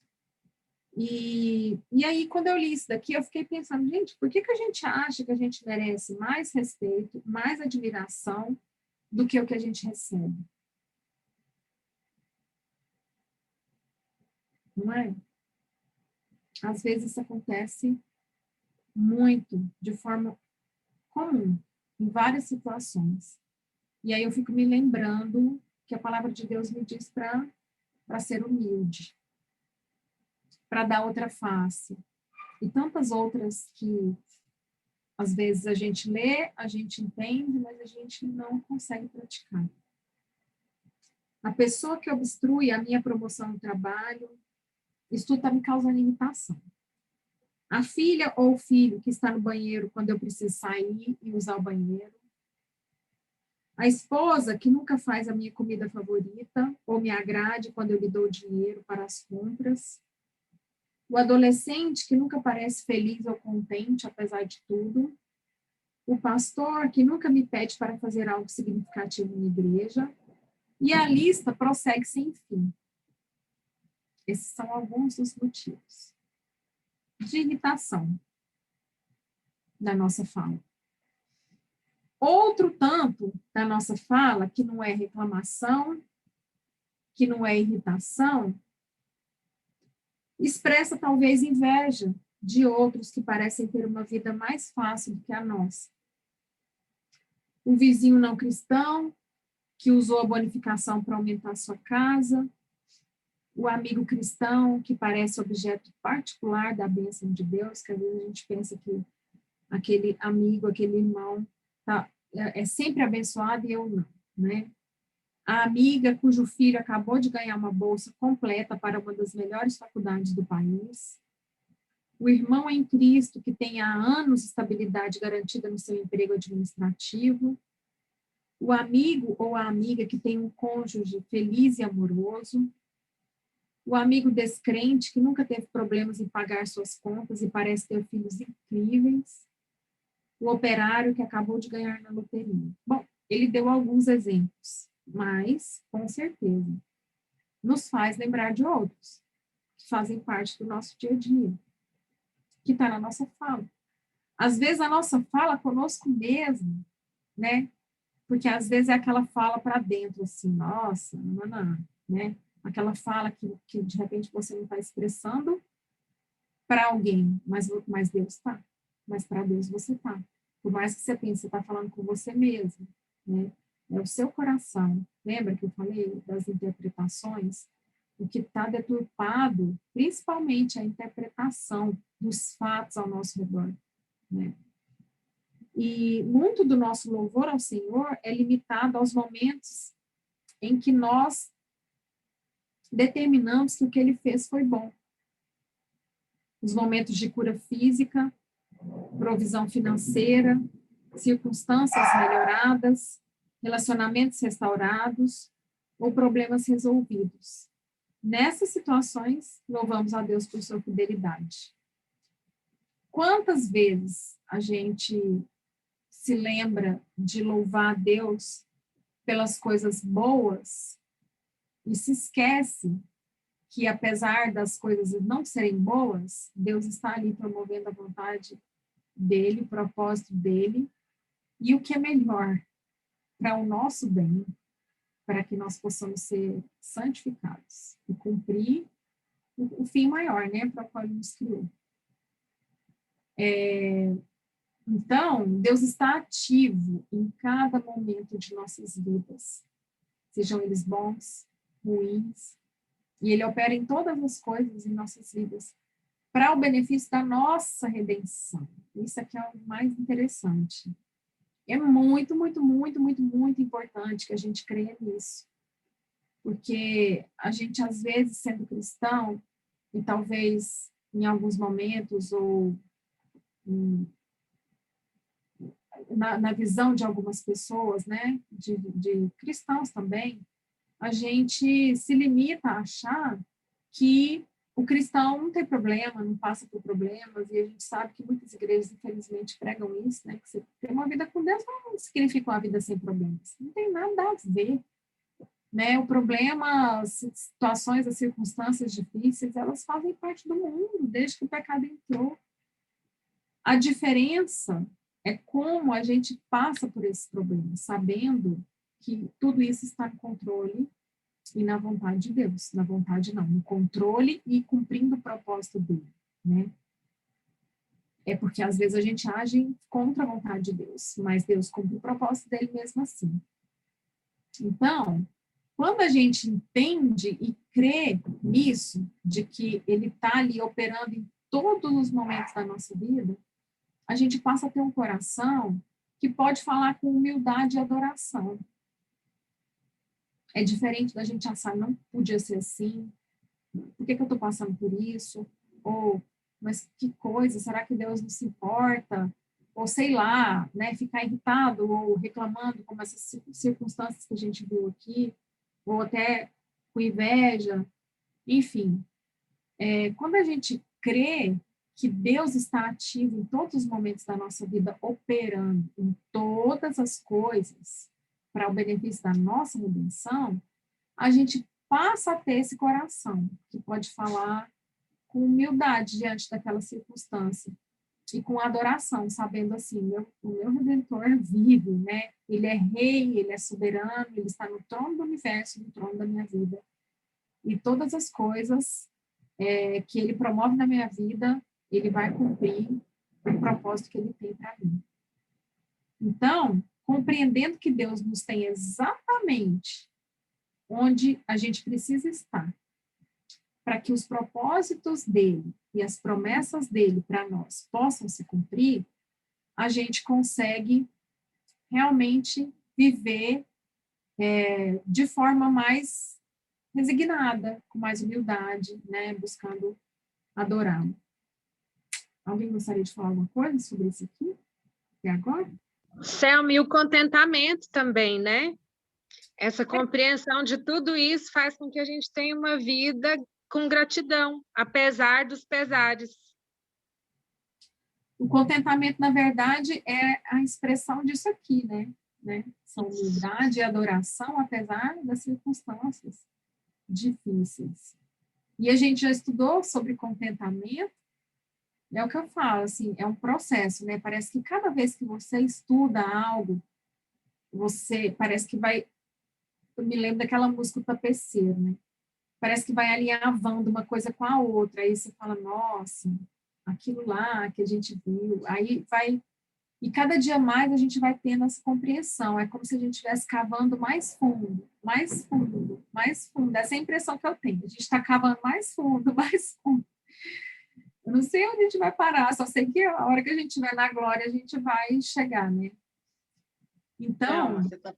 E aí, quando eu li isso daqui, eu fiquei pensando, gente, por que a gente acha que a gente merece mais respeito, mais admiração do que o que a gente recebe? Não é? Às vezes isso acontece muito, de forma comum, em várias situações. E aí eu fico me lembrando que a palavra de Deus me diz para ser humilde, para dar outra face. E tantas outras que, às vezes, a gente lê, a gente entende, mas a gente não consegue praticar. A pessoa que obstrui a minha promoção no trabalho, isso tudo está me causando irritação. A filha ou o filho que está no banheiro quando eu preciso sair e usar o banheiro. A esposa que nunca faz a minha comida favorita ou me agrade quando eu lhe dou dinheiro para as compras. O adolescente que nunca parece feliz ou contente, apesar de tudo. O pastor que nunca me pede para fazer algo significativo na igreja. E a lista prossegue sem fim. Esses são alguns dos motivos de irritação da nossa fala. Outro tanto da nossa fala, que não é reclamação, que não é irritação, expressa talvez inveja de outros que parecem ter uma vida mais fácil do que a nossa. O vizinho não cristão, que usou a bonificação para aumentar sua casa, o amigo cristão, que parece objeto particular da bênção de Deus, que às vezes a gente pensa que aquele amigo, aquele irmão é sempre abençoado e eu não, né? A amiga cujo filho acabou de ganhar uma bolsa completa para uma das melhores faculdades do país, o irmão em Cristo que tem há anos estabilidade garantida no seu emprego administrativo, o amigo ou a amiga que tem um cônjuge feliz e amoroso, o amigo descrente que nunca teve problemas em pagar suas contas e parece ter filhos incríveis, o operário que acabou de ganhar na loteria. Bom, ele deu alguns exemplos, mas, com certeza, nos faz lembrar de outros, que fazem parte do nosso dia a dia, que está na nossa fala. Às vezes, a nossa fala conosco mesmo, né? Porque, às vezes, é aquela fala para dentro, assim, nossa, não, né? Aquela fala que de repente, você não está expressando para alguém, mas Deus está. Mas para Deus você está. Por mais que você pense, você está falando com você mesmo, né? É o seu coração. Lembra que eu falei das interpretações? O que está deturpado, principalmente a interpretação dos fatos ao nosso redor, né? E muito do nosso louvor ao Senhor é limitado aos momentos em que nós determinamos que o que Ele fez foi bom. Os momentos de cura física, provisão financeira, circunstâncias melhoradas, relacionamentos restaurados ou problemas resolvidos. Nessas situações, louvamos a Deus por sua fidelidade. Quantas vezes a gente se lembra de louvar a Deus pelas coisas boas e se esquece que, apesar das coisas não serem boas, Deus está ali promovendo a vontade dele, o propósito dele, e o que é melhor para o nosso bem, para que nós possamos ser santificados e cumprir o fim maior, né, para o qual ele nos criou. Então, Deus está ativo em cada momento de nossas vidas, sejam eles bons, ruins, e Ele opera em todas as coisas em nossas vidas, para o benefício da nossa redenção. Isso aqui é o mais interessante. É muito, muito, muito, muito, muito importante que a gente creia nisso, porque a gente, às vezes, sendo cristão, e talvez em alguns momentos, ou na visão de algumas pessoas, né, de cristãos também, a gente se limita a achar que o cristão não tem problema, não passa por problemas, e a gente sabe que muitas igrejas, infelizmente, pregam isso, né, que você ter uma vida com Deus não significa uma vida sem problemas, não tem nada a ver, né, o problema, as situações, as circunstâncias difíceis, elas fazem parte do mundo, desde que o pecado entrou. A diferença é como a gente passa por esses problemas, sabendo que tudo isso está no controle e na vontade de Deus. Na vontade não, no controle e cumprindo o propósito dele, né? É porque às vezes a gente age contra a vontade de Deus, mas Deus cumpre o propósito dele mesmo assim. Então, quando a gente entende e crê nisso, de que ele está ali operando em todos os momentos da nossa vida, a gente passa a ter um coração que pode falar com humildade e adoração. É diferente da gente achar, não podia ser assim, por que eu estou passando por isso? Ou, mas que coisa, será que Deus não se importa? Ou sei lá, né, ficar irritado ou reclamando, como essas circunstâncias que a gente viu aqui, ou até com inveja, enfim. Quando a gente crê que Deus está ativo em todos os momentos da nossa vida, operando em todas as coisas para o benefício da nossa redenção, a gente passa a ter esse coração que pode falar com humildade diante daquela circunstância e com adoração, sabendo assim, o meu Redentor vive, né? Ele é rei, ele é soberano, ele está no trono do universo, no trono da minha vida. E todas as coisas que ele promove na minha vida, ele vai cumprir o propósito que ele tem para mim. Então, compreendendo que Deus nos tem exatamente onde a gente precisa estar, para que os propósitos dele e as promessas dele para nós possam se cumprir, a gente consegue realmente viver de forma mais resignada, com mais humildade, né, buscando adorá-lo. Alguém gostaria de falar alguma coisa sobre isso aqui? E agora? Selma, e o contentamento também, né? Essa compreensão de tudo isso faz com que a gente tenha uma vida com gratidão, apesar dos pesares. O contentamento, na verdade, é a expressão disso aqui, né? São humildade e adoração, apesar das circunstâncias difíceis. E a gente já estudou sobre contentamento, é o que eu falo, assim, é um processo, né? Parece que cada vez que você estuda algo, você parece que vai... Eu me lembro daquela música O Tapeceiro, né? Parece que vai alinhavando uma coisa com a outra, aí você fala, nossa, aquilo lá que a gente viu, aí vai... E cada dia mais a gente vai tendo essa compreensão, é como se a gente estivesse cavando mais fundo, mais fundo, mais fundo, essa é a impressão que eu tenho, a gente está cavando mais fundo, mais fundo. Eu não sei onde a gente vai parar, só sei que a hora que a gente estiver na glória, a gente vai chegar, né? Então... Não, você tá...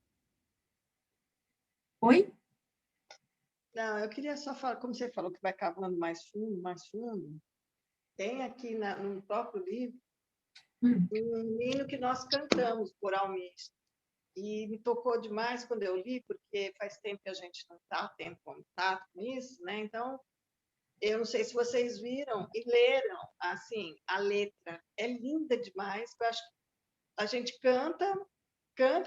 Oi? Não, eu queria só falar, como você falou que vai cavando mais fundo, tem aqui no próprio livro um hino que nós cantamos coralmente. E me tocou demais quando eu li, porque faz tempo que a gente não está tendo contato com isso, né? Então, eu não sei se vocês viram e leram, assim, a letra. É linda demais, eu acho que a gente canta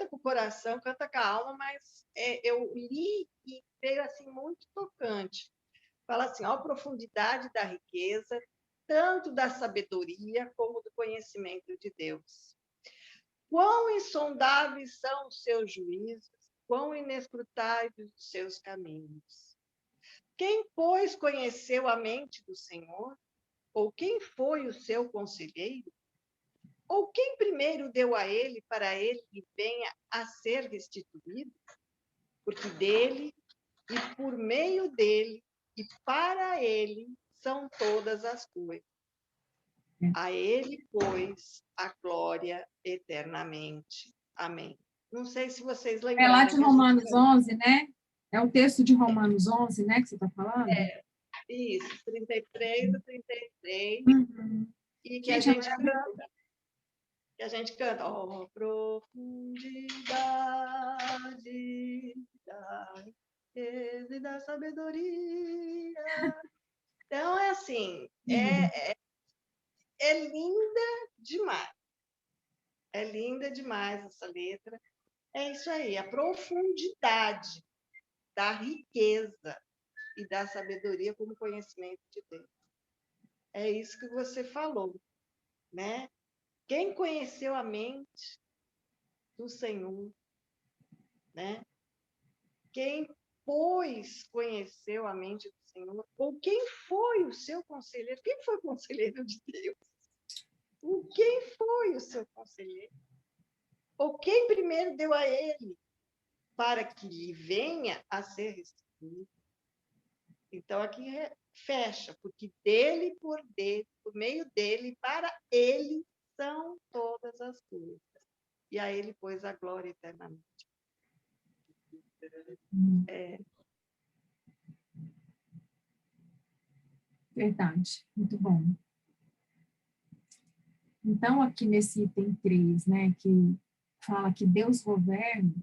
com o coração, canta com a alma, mas eu li e veio, assim, muito tocante. Fala assim, a profundidade da riqueza, tanto da sabedoria como do conhecimento de Deus. Quão insondáveis são os seus juízos, quão inescrutáveis os seus caminhos. Quem, pois, conheceu a mente do Senhor? Ou quem foi o seu conselheiro? Ou quem primeiro deu a ele para ele que venha a ser restituído? Porque dele, e por meio dele, e para ele são todas as coisas. A ele, pois, a glória eternamente. Amém. Não sei se vocês lembraram. É lá de Romanos 11, né? É o texto de Romanos 11, né, que você está falando? Isso, 33 a 33. Uhum. E que a gente canta. que a gente canta, ó profundidade da riqueza e da sabedoria. Então, é assim, é linda demais. É linda demais essa letra. É isso aí, a profundidade da riqueza e da sabedoria como conhecimento de Deus. É isso que você falou, né? Quem conheceu a mente do Senhor, né? Quem, pois, conheceu a mente do Senhor, ou quem foi o seu conselheiro? Quem foi o conselheiro de Deus? Quem foi o seu conselheiro? Ou quem primeiro deu a ele para que lhe venha a ser restituído? Então, aqui fecha, porque dele, por meio dele, para ele são todas as coisas. E a ele, pois, a glória eternamente. Verdade, muito bom. Então, aqui nesse item 3, né, que fala que Deus governa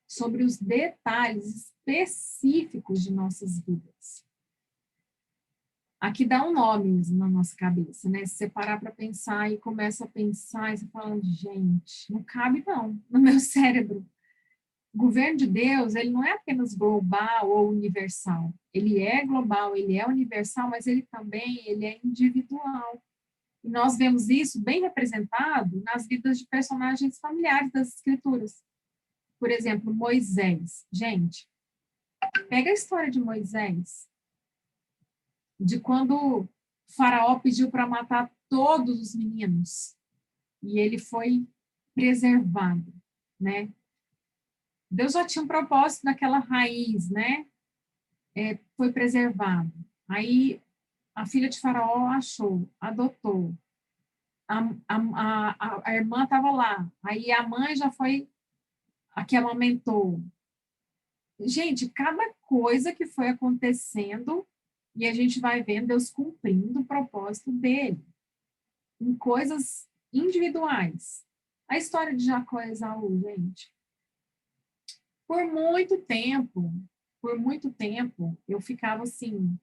sobre os detalhes específicos de nossas vidas. Aqui dá um nome na nossa cabeça, né? Se você parar para pensar e começa a pensar, e você fala, gente, não cabe não, no meu cérebro. O governo de Deus, ele não é apenas global ou universal. Ele é global, ele é universal, mas ele também ele é individual. E nós vemos isso bem representado nas vidas de personagens familiares das Escrituras. Por exemplo, Moisés. Gente, pega a história de Moisés, de quando o faraó pediu para matar todos os meninos, e ele foi preservado, né? Deus já tinha um propósito naquela raiz, né? Foi preservado. Aí a filha de faraó achou, adotou. A irmã estava lá. Aí a mãe já foi a que amamentou. Gente, cada coisa que foi acontecendo e a gente vai vendo Deus cumprindo o propósito dele em coisas individuais. A história de Jacó e Esaú, gente. Por muito tempo, eu ficava assim,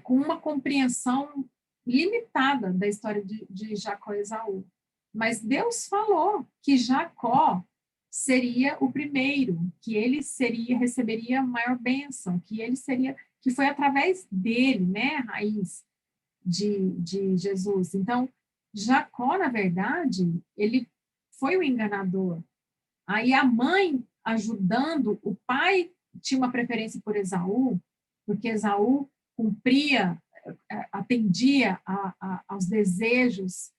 com uma compreensão limitada da história de Jacó e Esaú. Mas Deus falou que Jacó seria o primeiro, que ele receberia a maior bênção, que foi através dele, né, a raiz de Jesus. Então, Jacó, na verdade, ele foi o enganador. Aí a mãe ajudando, o pai tinha uma preferência por Esaú, porque Esaú atendia aos desejos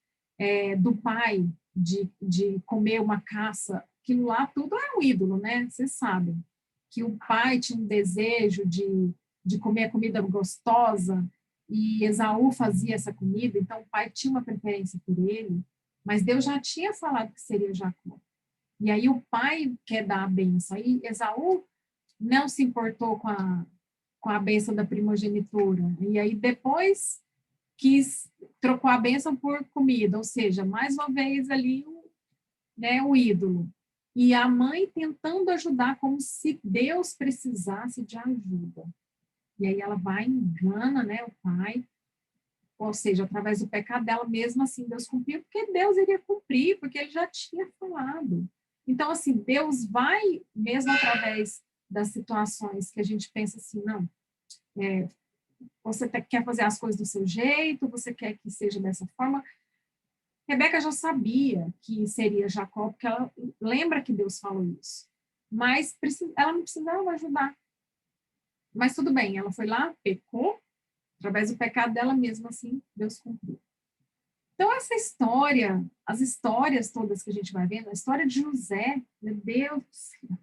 do pai de comer uma caça. Aquilo lá tudo é um ídolo, né? Vocês sabem. Que o pai tinha um desejo de comer comida gostosa, e Esaú fazia essa comida, então o pai tinha uma preferência por ele, mas Deus já tinha falado que seria Jacó. E aí o pai quer dar a benção. Aí Esaú não se importou com a bênção da primogenitura. E aí depois trocou a bênção por comida, ou seja, mais uma vez ali o ídolo. E a mãe tentando ajudar como se Deus precisasse de ajuda. E aí ela vai e engana, né, o pai, ou seja, através do pecado dela, mesmo assim Deus cumpriu, porque Deus iria cumprir, porque ele já tinha falado. Então, assim, Deus vai, mesmo através das situações que a gente pensa assim, não, você quer fazer as coisas do seu jeito, você quer que seja dessa forma. Rebeca já sabia que seria Jacó, porque ela lembra que Deus falou isso. Mas ela não precisava ajudar. Mas tudo bem, ela foi lá, pecou, através do pecado dela mesma, assim, Deus cumpriu. Então, essa história, as histórias todas que a gente vai vendo, a história de José, meu Deus do céu.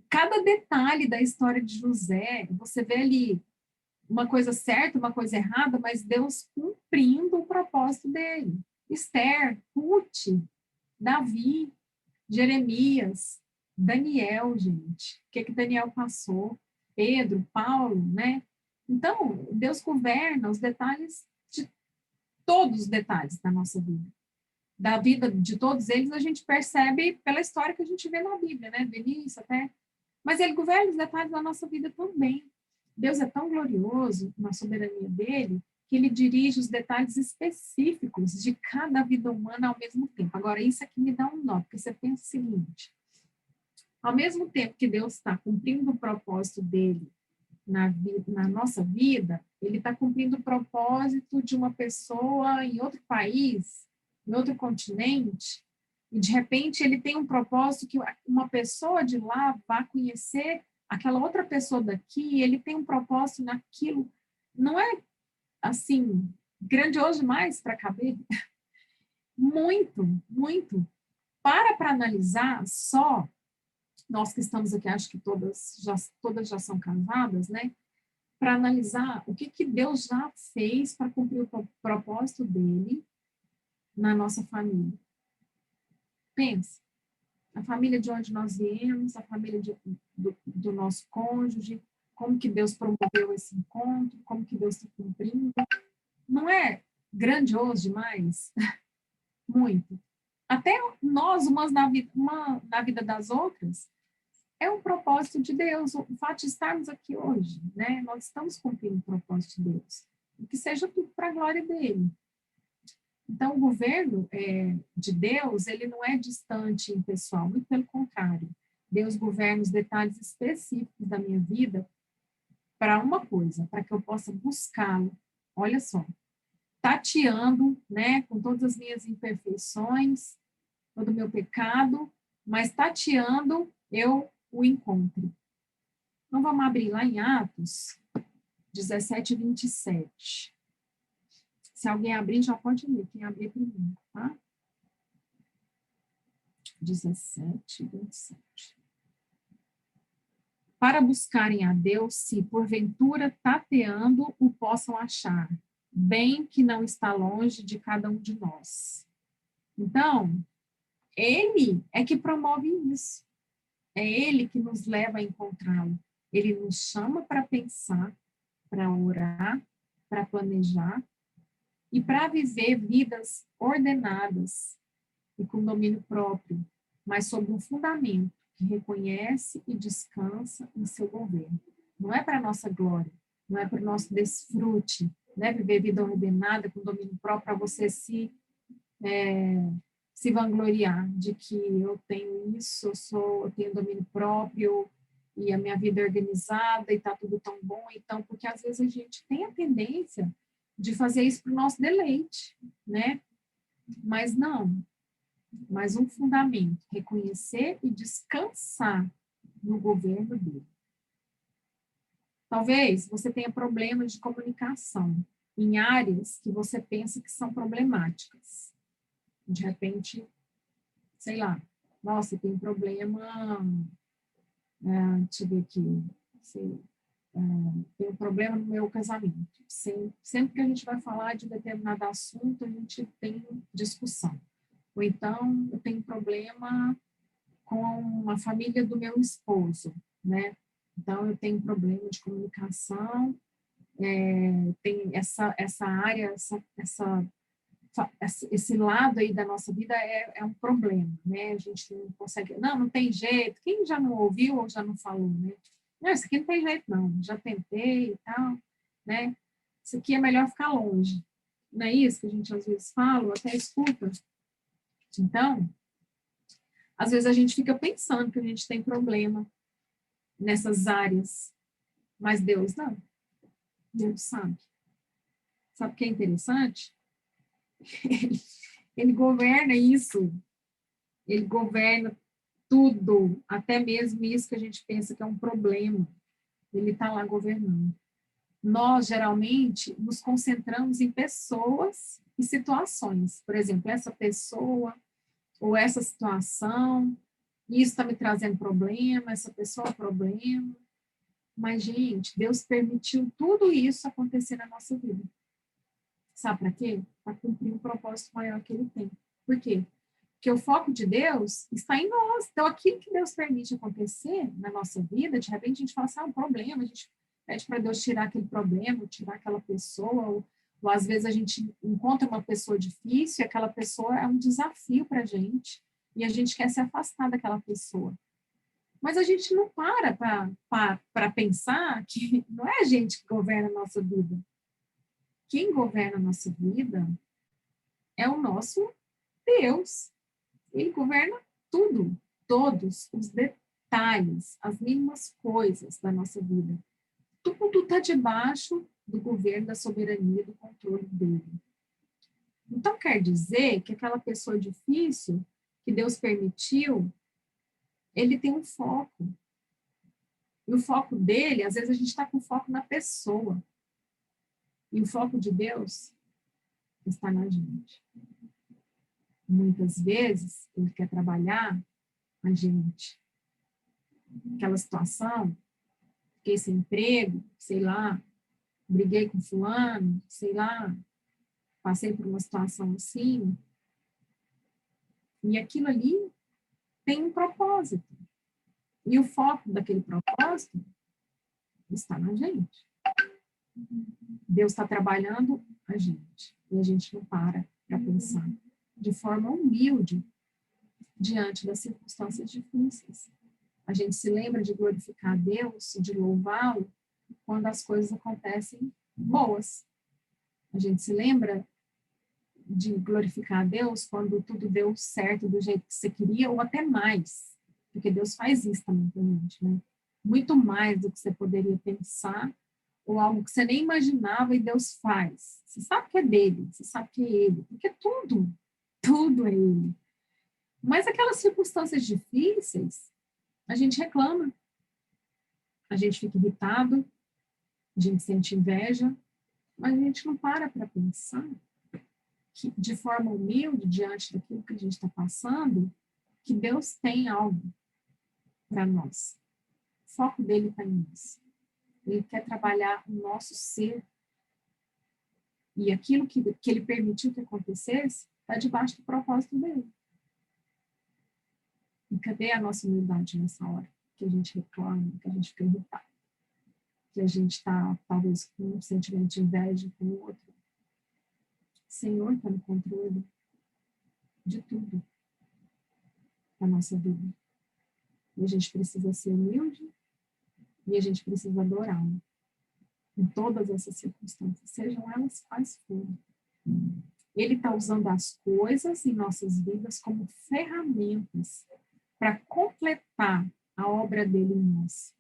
Cada detalhe da história de José, você vê ali uma coisa certa, uma coisa errada, mas Deus cumprindo o propósito dele. Esther, Ruth, Davi, Jeremias, Daniel, gente. O que Daniel passou? Pedro, Paulo, né? Então, Deus governa os detalhes de todos os detalhes da nossa vida. da vida de todos eles, a gente percebe pela história que a gente vê na Bíblia, né? Do início até. Mas ele governa os detalhes da nossa vida também. Deus é tão glorioso na soberania dele, que ele dirige os detalhes específicos de cada vida humana ao mesmo tempo. Agora, isso aqui me dá um nó, porque você pensa o seguinte: ao mesmo tempo que Deus está cumprindo o propósito dele na nossa vida, ele está cumprindo o propósito de uma pessoa em outro país, em outro continente, e de repente ele tem um propósito que uma pessoa de lá vá conhecer aquela outra pessoa daqui, e ele tem um propósito naquilo. Não é, assim, grandioso demais para caber? Muito, muito. Para analisar só, nós que estamos aqui, acho que todas já são casadas, né? Para analisar o que Deus já fez para cumprir o propósito dele na nossa família. Pense, a família de onde nós viemos, a família do nosso cônjuge, como que Deus promoveu esse encontro, como que Deus está cumprindo. Não é grandioso demais? Muito. Até nós, umas na vida das outras, é um propósito de Deus. O fato de estarmos aqui hoje, né? Nós estamos cumprindo o propósito de Deus. E que seja tudo para a glória dele. Então, o governo de Deus, ele não é distante e impessoal, muito pelo contrário. Deus governa os detalhes específicos da minha vida para uma coisa, para que eu possa buscá-lo. Olha só, tateando, né, com todas as minhas imperfeições, todo o meu pecado, mas tateando, eu o encontre. Então, vamos abrir lá em Atos 17, 27. Se alguém abrir, já pode ler. Quem abrir primeiro, tá? 17, 27. Para buscarem a Deus, se porventura tateando o possam achar, bem que não está longe de cada um de nós. Então, ele é que promove isso. É ele que nos leva a encontrá-lo. Ele nos chama para pensar, para orar, para planejar e para viver vidas ordenadas e com domínio próprio, mas sob um fundamento que reconhece e descansa em seu governo. Não é para a nossa glória, não é para o nosso desfrute, né? Viver vida ordenada com domínio próprio para você se vangloriar de que eu tenho isso, eu tenho domínio próprio e a minha vida é organizada e está tudo tão bom. Então, porque às vezes a gente tem a tendência de fazer isso para o nosso deleite, né? Mas não. Mas um fundamento, reconhecer e descansar no governo dele. Talvez você tenha problemas de comunicação em áreas que você pensa que são problemáticas. De repente, sei lá, nossa, tem problema, deixa eu ver aqui, tem um problema no meu casamento. Sempre que a gente vai falar de determinado assunto, a gente tem discussão. Ou então, eu tenho problema com a família do meu esposo, né? Então, eu tenho problema de comunicação, tem essa área, esse lado aí da nossa vida é um problema, né? A gente não consegue, não tem jeito. Quem já não ouviu ou já não falou, né? Não, isso aqui não tem jeito, não. Já tentei e tal, né? Isso aqui é melhor ficar longe. Não é isso que a gente às vezes fala ou até escuta? Então, às vezes a gente fica pensando que a gente tem problema nessas áreas, mas Deus não. Deus sabe. Sabe o que é interessante? Ele governa isso. Ele governa tudo, até mesmo isso que a gente pensa que é um problema. Ele está lá governando. Nós, geralmente, nos concentramos em pessoas e situações. Por exemplo, essa pessoa ou essa situação, isso está me trazendo problema, essa pessoa é problema. Mas, gente, Deus permitiu tudo isso acontecer na nossa vida. Sabe para quê? Para cumprir um propósito maior que ele tem. Por quê? Porque o foco de Deus está em nós. Então, aquilo que Deus permite acontecer na nossa vida, de repente a gente fala assim, um problema, a gente pede para Deus tirar aquele problema, tirar aquela pessoa, Ou às vezes a gente encontra uma pessoa difícil e aquela pessoa é um desafio para a gente e a gente quer se afastar daquela pessoa. Mas a gente não para pensar que não é a gente que governa a nossa vida. Quem governa a nossa vida é o nosso Deus. Ele governa tudo, todos os detalhes, as mínimas coisas da nossa vida. Tudo está debaixo do governo, da soberania, do controle dele. Então, quer dizer que aquela pessoa difícil que Deus permitiu, ele tem um foco. E o foco dele, às vezes a gente está com foco na pessoa. E o foco de Deus está na gente. Muitas vezes, ele quer trabalhar a gente. Aquela situação, fiquei sem emprego, sei lá, briguei com fulano, sei lá, passei por uma situação assim. E aquilo ali tem um propósito. E o foco daquele propósito está na gente. Deus está trabalhando a gente. E a gente não para pensar de forma humilde diante das circunstâncias difíceis. A gente se lembra de glorificar a Deus, de louvá-lo, quando as coisas acontecem boas. A gente se lembra de glorificar a Deus quando tudo deu certo do jeito que você queria, ou até mais. Porque Deus faz isso também com a gente, né? Muito mais do que você poderia pensar, ou algo que você nem imaginava e Deus faz. Você sabe que é dele, você sabe que é ele, porque tudo é ele. Mas aquelas circunstâncias difíceis, a gente reclama, a gente fica irritado, a gente sente inveja, mas a gente não para pensar que, de forma humilde, diante daquilo que a gente está passando, que Deus tem algo para nós. O foco dele está em nós. Ele quer trabalhar o nosso ser. E aquilo que ele permitiu que acontecesse está debaixo do propósito dele. E cadê a nossa humildade nessa hora? Que a gente reclama, que a gente fica irritado, que a gente está, talvez, com um sentimento de inveja com o outro. O Senhor está no controle de tudo da nossa vida. E a gente precisa ser humilde e a gente precisa adorá-lo em todas essas circunstâncias, sejam elas quais forem. Ele está usando as coisas em nossas vidas como ferramentas para completar a obra dele em nós.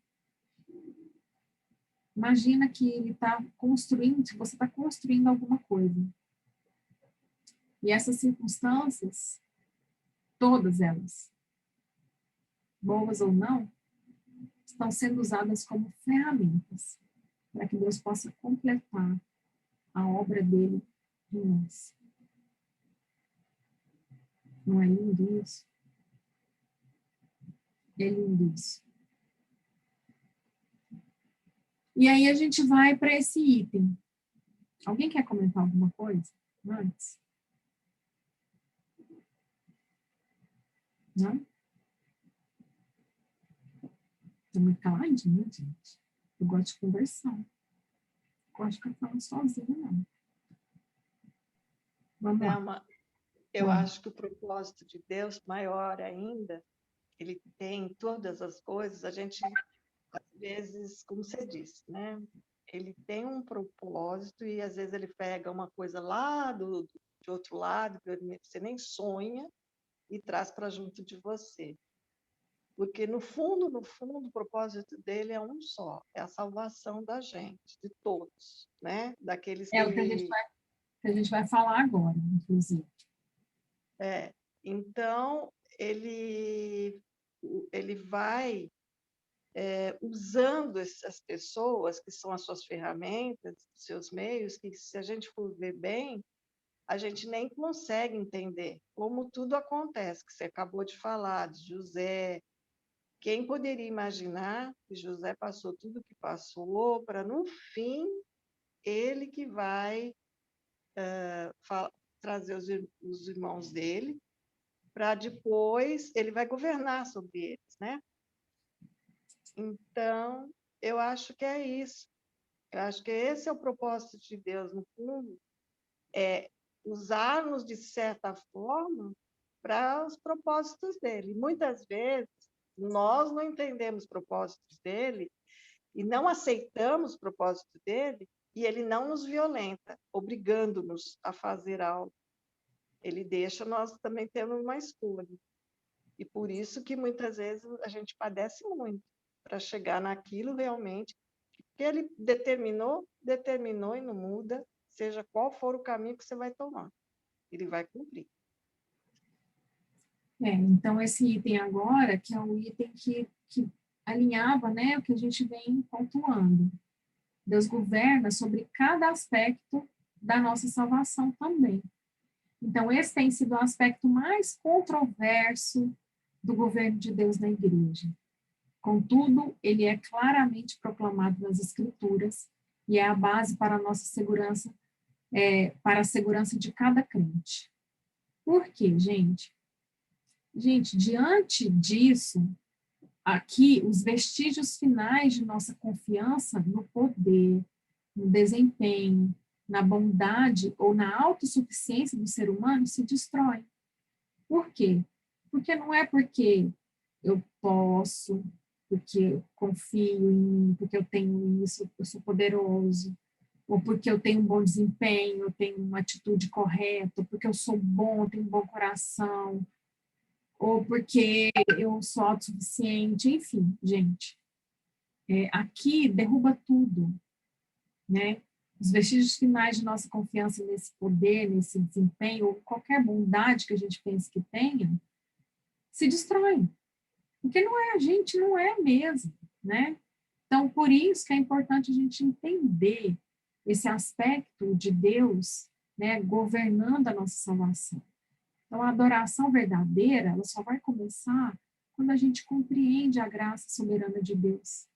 Imagina que ele está construindo, se você está construindo alguma coisa. E essas circunstâncias, todas elas, boas ou não, estão sendo usadas como ferramentas para que Deus possa completar a obra dele em nós. Não é lindo isso? É lindo isso. E aí a gente vai para esse item. Alguém quer comentar alguma coisa antes? Não? Estou muito caladinha, gente. Eu gosto de conversar. Não gosto de ficar falando sozinha, não. Vamos lá. Eu acho que o propósito de Deus, maior ainda, ele tem todas as coisas, a gente, às vezes, como você disse, né? Ele tem um propósito e, às vezes, ele pega uma coisa lá de outro lado, que você nem sonha, e traz para junto de você. Porque, no fundo, o propósito dele é um só, é a salvação da gente, de todos, né? Daqueles que É o que a gente vai falar agora, inclusive. Então, ele vai usando essas pessoas, que são as suas ferramentas, seus meios, que, se a gente for ver bem, a gente nem consegue entender como tudo acontece, que você acabou de falar, de José. Quem poderia imaginar que José passou tudo o que passou, para, no fim, ele que vai trazer os irmãos dele, para depois ele vai governar sobre eles, né? Então, eu acho que é isso. Eu acho que esse é o propósito de Deus, no fundo, usarmos, de certa forma, para os propósitos dele. Muitas vezes, nós não entendemos os propósitos dele e não aceitamos o propósito dele, e ele não nos violenta, obrigando-nos a fazer algo. Ele deixa nós também termos uma escolha. E por isso que muitas vezes a gente padece muito para chegar naquilo realmente que ele determinou e não muda, seja qual for o caminho que você vai tomar. Ele vai cumprir. Então, esse item agora, que é um item que alinhava, né, o que a gente vem pontuando. Deus governa sobre cada aspecto da nossa salvação também. Então, esse tem sido o aspecto mais controverso do governo de Deus na igreja. Contudo, ele é claramente proclamado nas Escrituras e é a base para a nossa segurança, para a segurança de cada crente. Por quê, gente? Gente, diante disso, aqui, os vestígios finais de nossa confiança no poder, no desempenho, na bondade ou na autossuficiência do ser humano se destroem. Por quê? Porque não é porque eu posso, porque eu confio em mim, porque eu tenho isso, eu sou poderoso, ou porque eu tenho um bom desempenho, eu tenho uma atitude correta, ou porque eu sou bom, eu tenho um bom coração, ou porque eu sou autossuficiente, enfim, gente. Aqui derruba tudo, né? Os vestígios finais de nossa confiança nesse poder, nesse desempenho, ou qualquer bondade que a gente pense que tenha, se destroem. Porque não é a gente, não é mesmo, né? Então, por isso que é importante a gente entender esse aspecto de Deus, né, governando a nossa salvação. Então, a adoração verdadeira, ela só vai começar quando a gente compreende a graça soberana de Deus.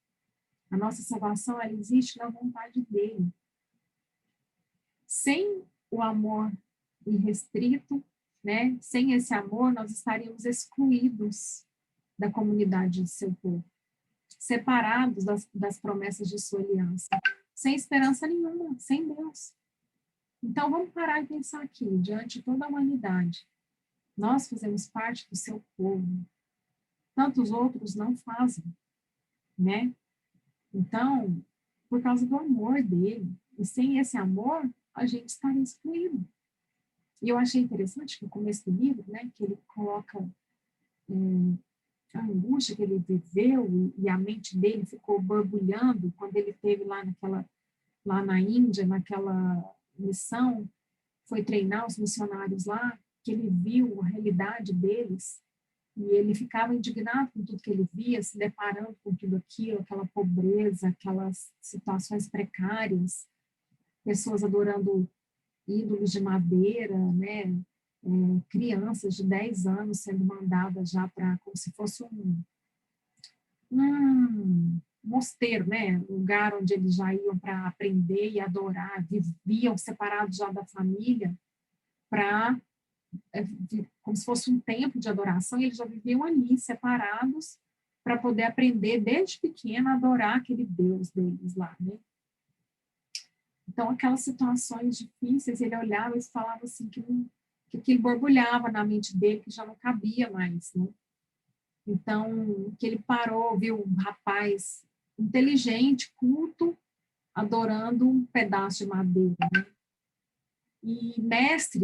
A nossa salvação, ela existe na vontade dele. Sem o amor irrestrito, né, sem esse amor, nós estaríamos excluídos da comunidade de seu povo, separados das promessas de sua aliança, sem esperança nenhuma, sem Deus. Então, vamos parar e pensar aqui, diante de toda a humanidade. Nós fazemos parte do seu povo. Tantos outros não fazem, né? Então, por causa do amor dele, e sem esse amor, a gente estaria excluído. E eu achei interessante que no começo do livro, né, que ele coloca a angústia que ele viveu e a mente dele ficou borbulhando quando ele esteve lá na Índia, naquela missão, foi treinar os missionários lá, que ele viu a realidade deles e ele ficava indignado com tudo que ele via, se deparando com tudo aquilo, aquela pobreza, aquelas situações precárias, pessoas adorando ídolos de madeira, né? Crianças de 10 anos sendo mandadas já para, como se fosse um mosteiro, né? Um lugar onde eles já iam para aprender e adorar, viviam separados já da família, para como se fosse um templo de adoração, e eles já viviam ali, separados, para poder aprender desde pequeno a adorar aquele Deus deles lá, né? Então, aquelas situações difíceis, ele olhava e falava assim, que aquilo borbulhava na mente dele, que já não cabia mais, né? Então, que ele parou, viu um rapaz inteligente, culto, adorando um pedaço de madeira, né? E mestre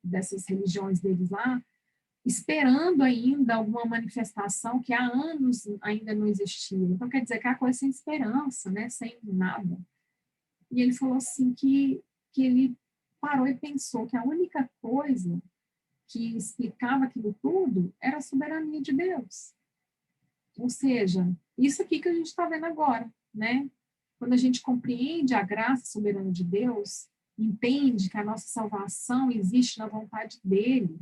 dessas religiões deles lá, esperando ainda alguma manifestação que há anos ainda não existia. Então, quer dizer que a coisa sem esperança, né? Sem nada. E ele falou assim que ele parou e pensou que a única coisa que explicava aquilo tudo era a soberania de Deus. Ou seja, isso aqui que a gente está vendo agora, né? Quando a gente compreende a graça soberana de Deus, entende que a nossa salvação existe na vontade dele,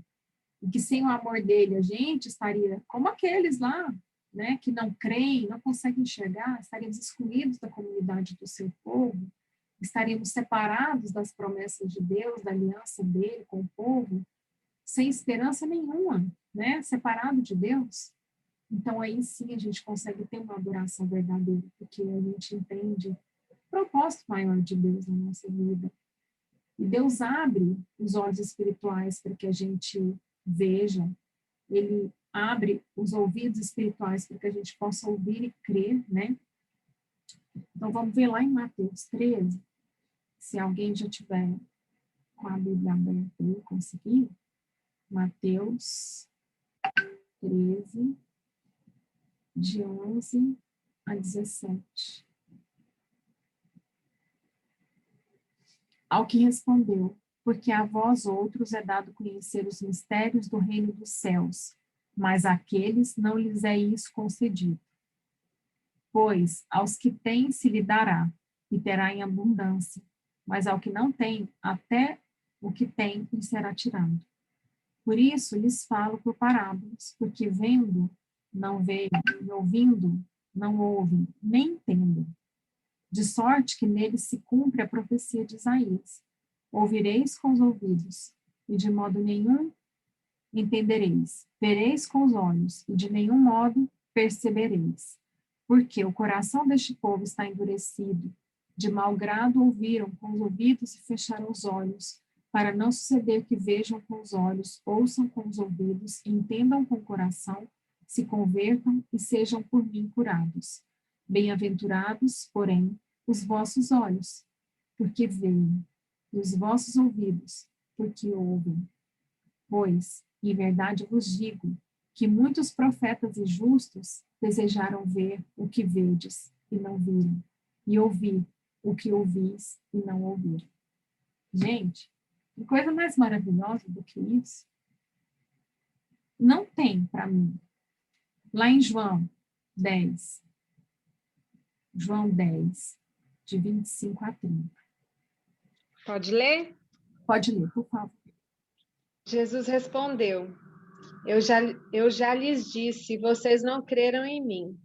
e que sem o amor dele a gente estaria como aqueles lá, né, que não creem, não conseguem enxergar, estaríamos excluídos da comunidade do seu povo, estaríamos separados das promessas de Deus, da aliança dele com o povo, sem esperança nenhuma, né, separado de Deus. Então, aí sim a gente consegue ter uma adoração verdadeira, porque a gente entende propósito maior de Deus na nossa vida. E Deus abre os olhos espirituais para que a gente veja, ele abre os ouvidos espirituais para que a gente possa ouvir e crer, né? Então, vamos ver lá em Mateus 13, se alguém já tiver com a Bíblia aberta e conseguir. Mateus 13, de 11 a 17. Ao que respondeu, porque a vós outros é dado conhecer os mistérios do reino dos céus, mas àqueles não lhes é isso concedido. Pois aos que têm se lhe dará, e terá em abundância, mas ao que não tem, até o que tem lhe será tirado. Por isso lhes falo por parábolas, porque vendo, não veem, e ouvindo, não ouvem, nem entendem. De sorte que neles se cumpre a profecia de Isaías. Ouvireis com os ouvidos, e de modo nenhum entendereis. Vereis com os olhos, e de nenhum modo percebereis. Porque o coração deste povo está endurecido. De mau grado ouviram com os ouvidos e fecharam os olhos, para não suceder que vejam com os olhos, ouçam com os ouvidos, entendam com o coração, se convertam e sejam por mim curados. Bem-aventurados, porém, os vossos olhos, porque veem, e os vossos ouvidos, porque ouvem. Pois, em verdade vos digo, que muitos profetas e justos desejaram ver o que vedes e não viram, e ouvir o que ouvis e não ouviram. Gente, que coisa mais maravilhosa do que isso? Não tem para mim. Lá em João 10, de 25 a 30. Pode ler? Pode ler, por favor. Jesus respondeu, eu já lhes disse, vocês não creram em mim.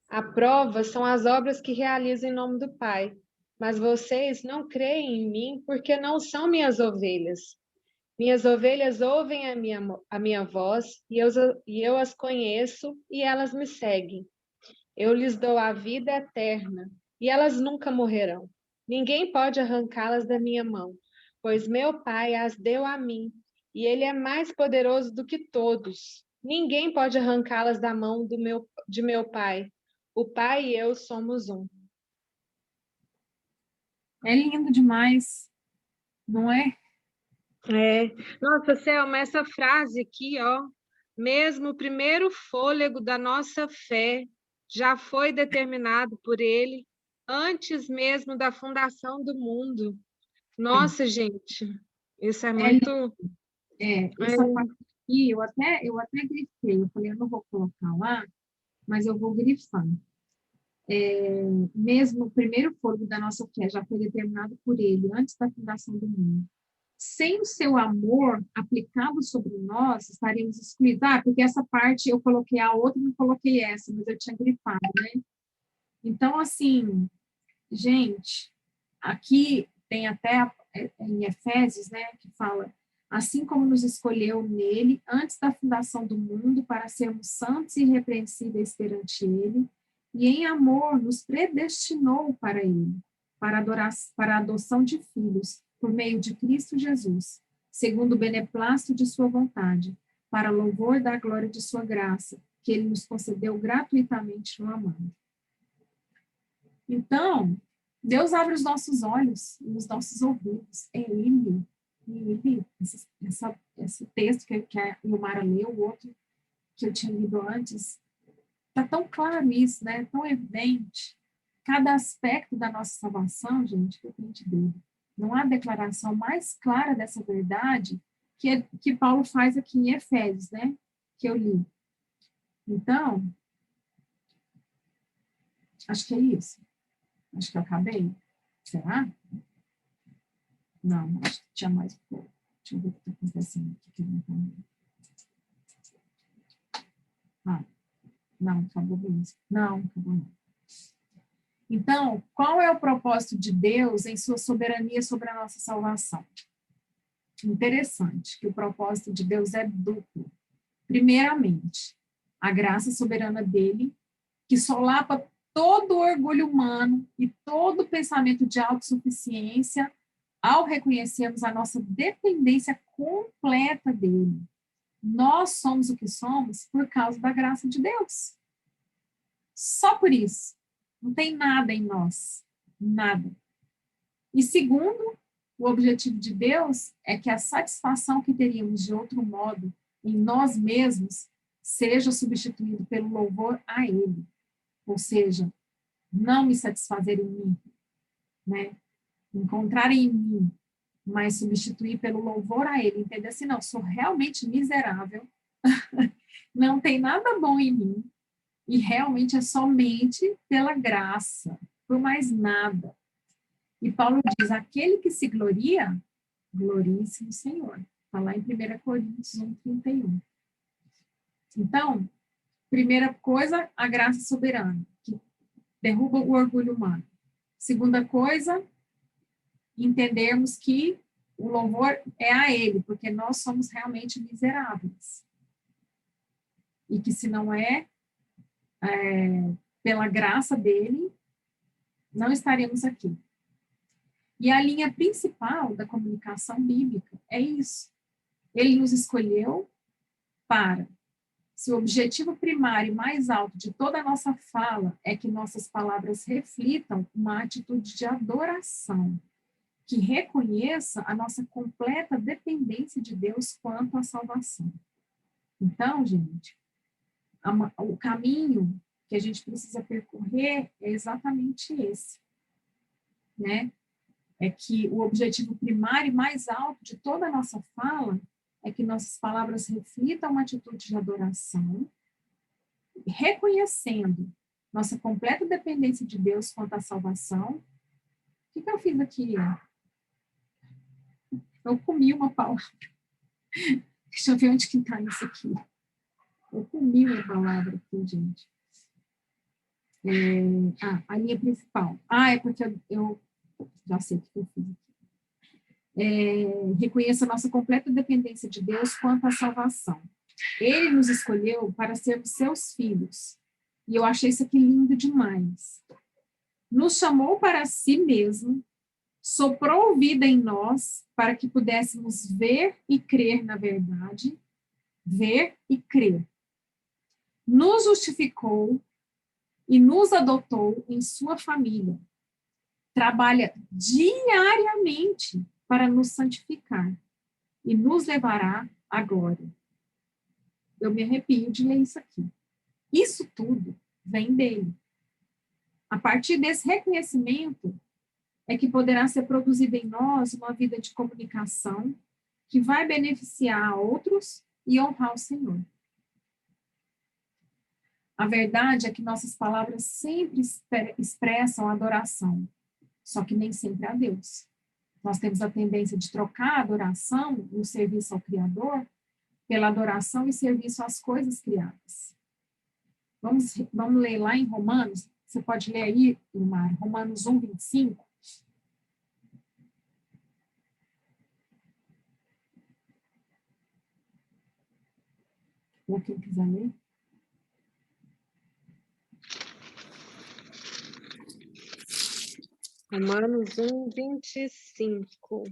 A prova são as obras que realizo em nome do Pai. Mas vocês não creem em mim porque não são minhas ovelhas. Minhas ovelhas ouvem a minha voz e eu as conheço e elas me seguem. Eu lhes dou a vida eterna e elas nunca morrerão. Ninguém pode arrancá-las da minha mão, pois meu Pai as deu a mim e ele é mais poderoso do que todos. Ninguém pode arrancá-las da mão de meu Pai. O Pai e eu somos um. É lindo demais, não é? É. Nossa, Selma, essa frase aqui, ó, mesmo o primeiro fôlego da nossa fé já foi determinado por ele antes mesmo da fundação do mundo. Nossa, gente, isso é muito... Essa parte aqui, eu até grifei, eu falei, eu não vou colocar lá, mas eu vou grifar. Mesmo o primeiro fôlego da nossa fé já foi determinado por ele, antes da fundação do mundo. Sem o seu amor aplicado sobre nós, estaríamos excluídos. Porque essa parte eu coloquei a outra, não coloquei essa, mas eu tinha grifado, né? Então, assim, gente, aqui tem até em Efésios, né, que fala, assim como nos escolheu nele, antes da fundação do mundo, para sermos santos e irrepreensíveis perante ele, e em amor nos predestinou para ele, para a adoção de filhos, por meio de Cristo Jesus, segundo o beneplácito de sua vontade, para louvor da glória de sua graça, que ele nos concedeu gratuitamente no amado. Então, Deus abre os nossos olhos e os nossos ouvidos. É Ele. Esse texto que a Ilmara leu, o outro que eu tinha lido antes, está tão claro isso, né? Tão evidente. Cada aspecto da nossa salvação, gente, depende dele. Não há declaração mais clara dessa verdade que Paulo faz aqui em Efésios, né? Que eu li. Então, acho que é isso. Acho que eu acabei. Será? Não, acho que tinha mais. Deixa eu ver o que está acontecendo aqui. Que eu não tô vendo. Não, acabou mesmo. Não, acabou não. Então, qual é o propósito de Deus em sua soberania sobre a nossa salvação? Interessante que o propósito de Deus é duplo. Primeiramente, a graça soberana dele, que solapa todo orgulho humano e todo pensamento de autossuficiência ao reconhecermos a nossa dependência completa dele. Nós somos o que somos por causa da graça de Deus. Só por isso. Não tem nada em nós. Nada. E segundo, o objetivo de Deus é que a satisfação que teríamos de outro modo em nós mesmos seja substituído pelo louvor a Ele. Ou seja, não me satisfazer em mim, né? Encontrar em mim, mas substituir pelo louvor a Ele. Entender assim, não, sou realmente miserável, não tem nada bom em mim, e realmente é somente pela graça, por mais nada. E Paulo diz, aquele que se gloria, glorie-se no Senhor. Está lá em 1 Coríntios 1:31. Então, primeira coisa, a graça soberana, que derruba o orgulho humano. Segunda coisa, entendermos que o louvor é a Ele, porque nós somos realmente miseráveis. E que se não é pela graça dele, não estaríamos aqui. E a linha principal da comunicação bíblica é isso. Ele nos escolheu para, se o objetivo primário e mais alto de toda a nossa fala é que nossas palavras reflitam uma atitude de adoração, que reconheça a nossa completa dependência de Deus quanto à salvação. Então, gente, o caminho que a gente precisa percorrer é exatamente esse, né? É que o objetivo primário e mais alto de toda a nossa fala é que nossas palavras reflitam uma atitude de adoração, reconhecendo nossa completa dependência de Deus quanto à salvação. O que eu fiz aqui? Eu comi uma palavra. Deixa eu ver onde que está isso aqui. Eu comi uma palavra aqui, gente. A linha principal. É porque eu já sei o que eu fiz aqui. Reconheça a nossa completa dependência de Deus quanto à salvação. Ele nos escolheu para sermos seus filhos. E eu achei isso aqui lindo demais. Nos chamou para si mesmo, soprou vida em nós para que pudéssemos ver e crer na verdade, ver e crer. Nos justificou e nos adotou em sua família. Trabalha diariamente para nos santificar e nos levará à glória. Eu me arrepio de ler isso aqui. Isso tudo vem dele. A partir desse reconhecimento é que poderá ser produzida em nós uma vida de comunicação que vai beneficiar a outros e honrar o Senhor. A verdade é que nossas palavras sempre expressam adoração, só que nem sempre a Deus. Nós temos a tendência de trocar a adoração e o serviço ao Criador pela adoração e serviço às coisas criadas. Vamos ler lá em Romanos, você pode ler aí, Ilmar, Romanos 1:25. Ou quem quiser ler. Romanos 1:25.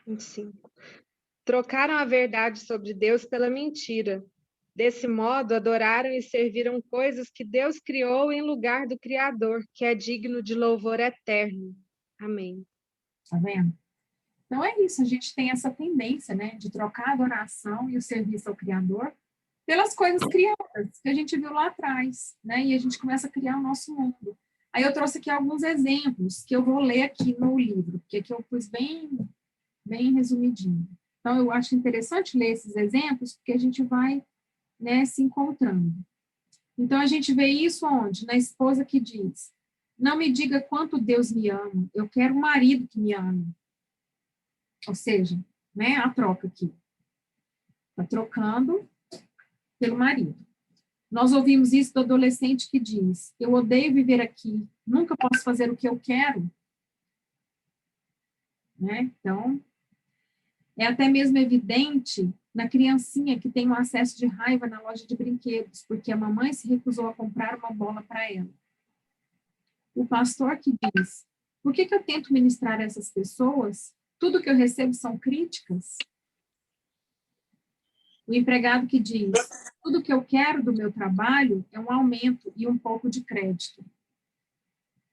25. Trocaram a verdade sobre Deus pela mentira. Desse modo, adoraram e serviram coisas que Deus criou em lugar do Criador, que é digno de louvor eterno. Amém. Tá vendo? Então é isso, a gente tem essa tendência, né, de trocar a adoração e o serviço ao Criador pelas coisas criadas, que a gente viu lá atrás, né, e a gente começa a criar o nosso mundo. Aí eu trouxe aqui alguns exemplos que eu vou ler aqui no livro, porque aqui eu pus bem resumidinho. Então, eu acho interessante ler esses exemplos, porque a gente vai, né, se encontrando. Então, a gente vê isso onde? Na esposa que diz, não me diga quanto Deus me ama, eu quero um marido que me ame. Ou seja, né, a troca aqui. Está trocando pelo marido. Nós ouvimos isso do adolescente que diz, eu odeio viver aqui, nunca posso fazer o que eu quero. Né? Então, é até mesmo evidente na criancinha que tem um acesso de raiva na loja de brinquedos, porque a mamãe se recusou a comprar uma bola para ela. O pastor que diz, por que eu tento ministrar essas pessoas? Tudo que eu recebo são críticas. O empregado que diz, tudo que eu quero do meu trabalho é um aumento e um pouco de crédito.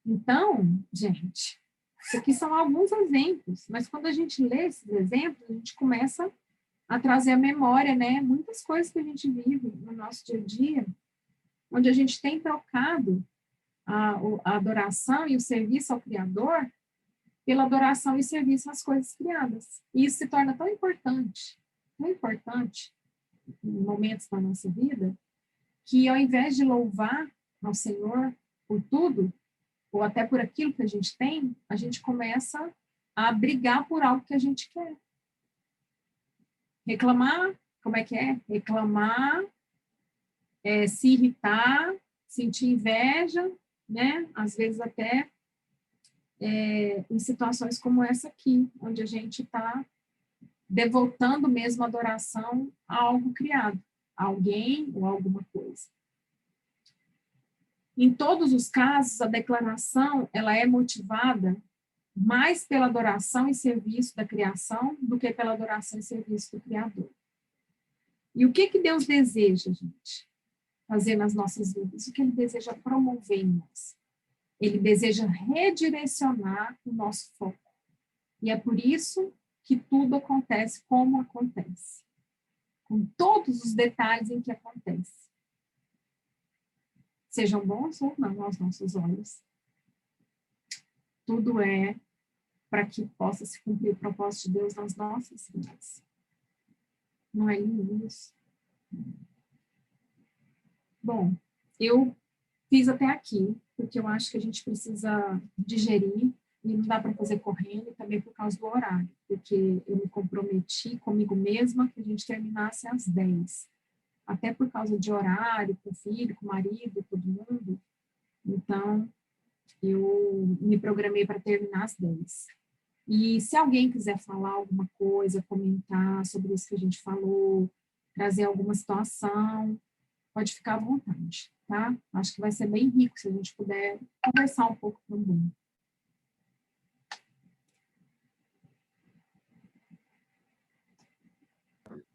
Então, gente, isso aqui são alguns exemplos, mas quando a gente lê esses exemplos, a gente começa a trazer à memória, né, muitas coisas que a gente vive no nosso dia a dia, onde a gente tem trocado a adoração e o serviço ao Criador pela adoração e serviço às coisas criadas. E isso se torna tão importante em momentos da nossa vida, que ao invés de louvar ao Senhor por tudo, ou até por aquilo que a gente começa a brigar por algo que a gente quer. Reclamar, como é que é? Reclamar, se irritar, sentir inveja, né? Às vezes até em situações como essa aqui, onde a gente está devotando mesmo adoração a algo criado, a alguém ou a alguma coisa. Em todos os casos, a declaração ela é motivada mais pela adoração e serviço da criação do que pela adoração e serviço do Criador. E o que Deus deseja, gente, fazer nas nossas vidas? O que Ele deseja promover em nós? Ele deseja redirecionar o nosso foco. E é por isso que tudo acontece como acontece, com todos os detalhes em que acontece. Sejam bons ou não aos nossos olhos. Tudo é para que possa se cumprir o propósito de Deus nas nossas vidas. Não é lindo isso? Bom, eu fiz até aqui, porque eu acho que a gente precisa digerir e não dá para fazer correndo, também por causa do horário, porque eu me comprometi comigo mesma que a gente terminasse às 10. Até por causa de horário, com o filho, com o marido, todo mundo. Então, eu me programei para terminar às 10. E se alguém quiser falar alguma coisa, comentar sobre isso que a gente falou, trazer alguma situação, pode ficar à vontade, tá? Acho que vai ser bem rico se a gente puder conversar um pouco também.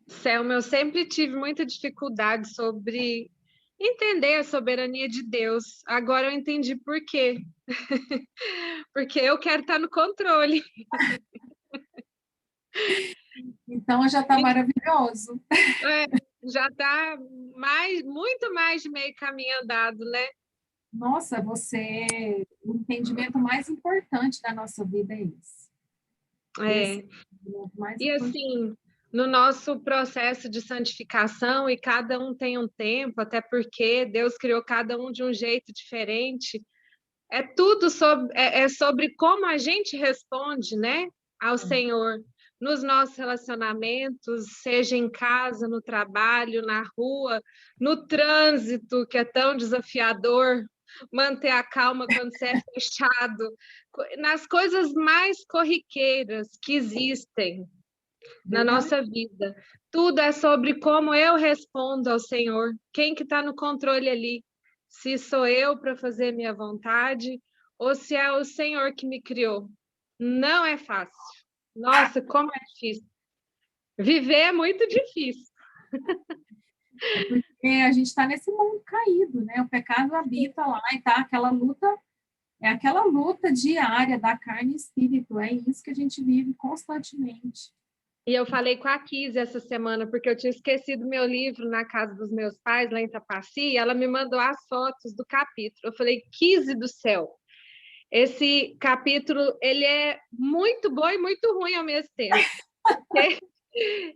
Selma, eu sempre tive muita dificuldade sobre entender a soberania de Deus. Agora eu entendi por quê. Porque eu quero estar no controle. Então, já está maravilhoso. Já está muito mais de meio caminho andado, né? Nossa, o entendimento mais importante da nossa vida é esse. E assim, no nosso processo de santificação, e cada um tem um tempo, até porque Deus criou cada um de um jeito diferente, é tudo sobre como a gente responde, né, ao Senhor, nos nossos relacionamentos, seja em casa, no trabalho, na rua, no trânsito, que é tão desafiador, manter a calma quando você é fechado, nas coisas mais corriqueiras que existem na nossa vida. Tudo é sobre como eu respondo ao Senhor, quem que está no controle ali, se sou eu para fazer minha vontade ou se é o Senhor que me criou. Não é fácil. Nossa, como é difícil. Viver é muito difícil. É porque a gente está nesse mundo caído, né? O pecado habita lá e tá aquela luta diária da carne e espírito. É isso que a gente vive constantemente. E eu falei com a Kise essa semana, porque eu tinha esquecido meu livro na casa dos meus pais, lá em Tapaci, e ela me mandou as fotos do capítulo. Eu falei, Kise do céu, esse capítulo, ele é muito bom e muito ruim ao mesmo tempo.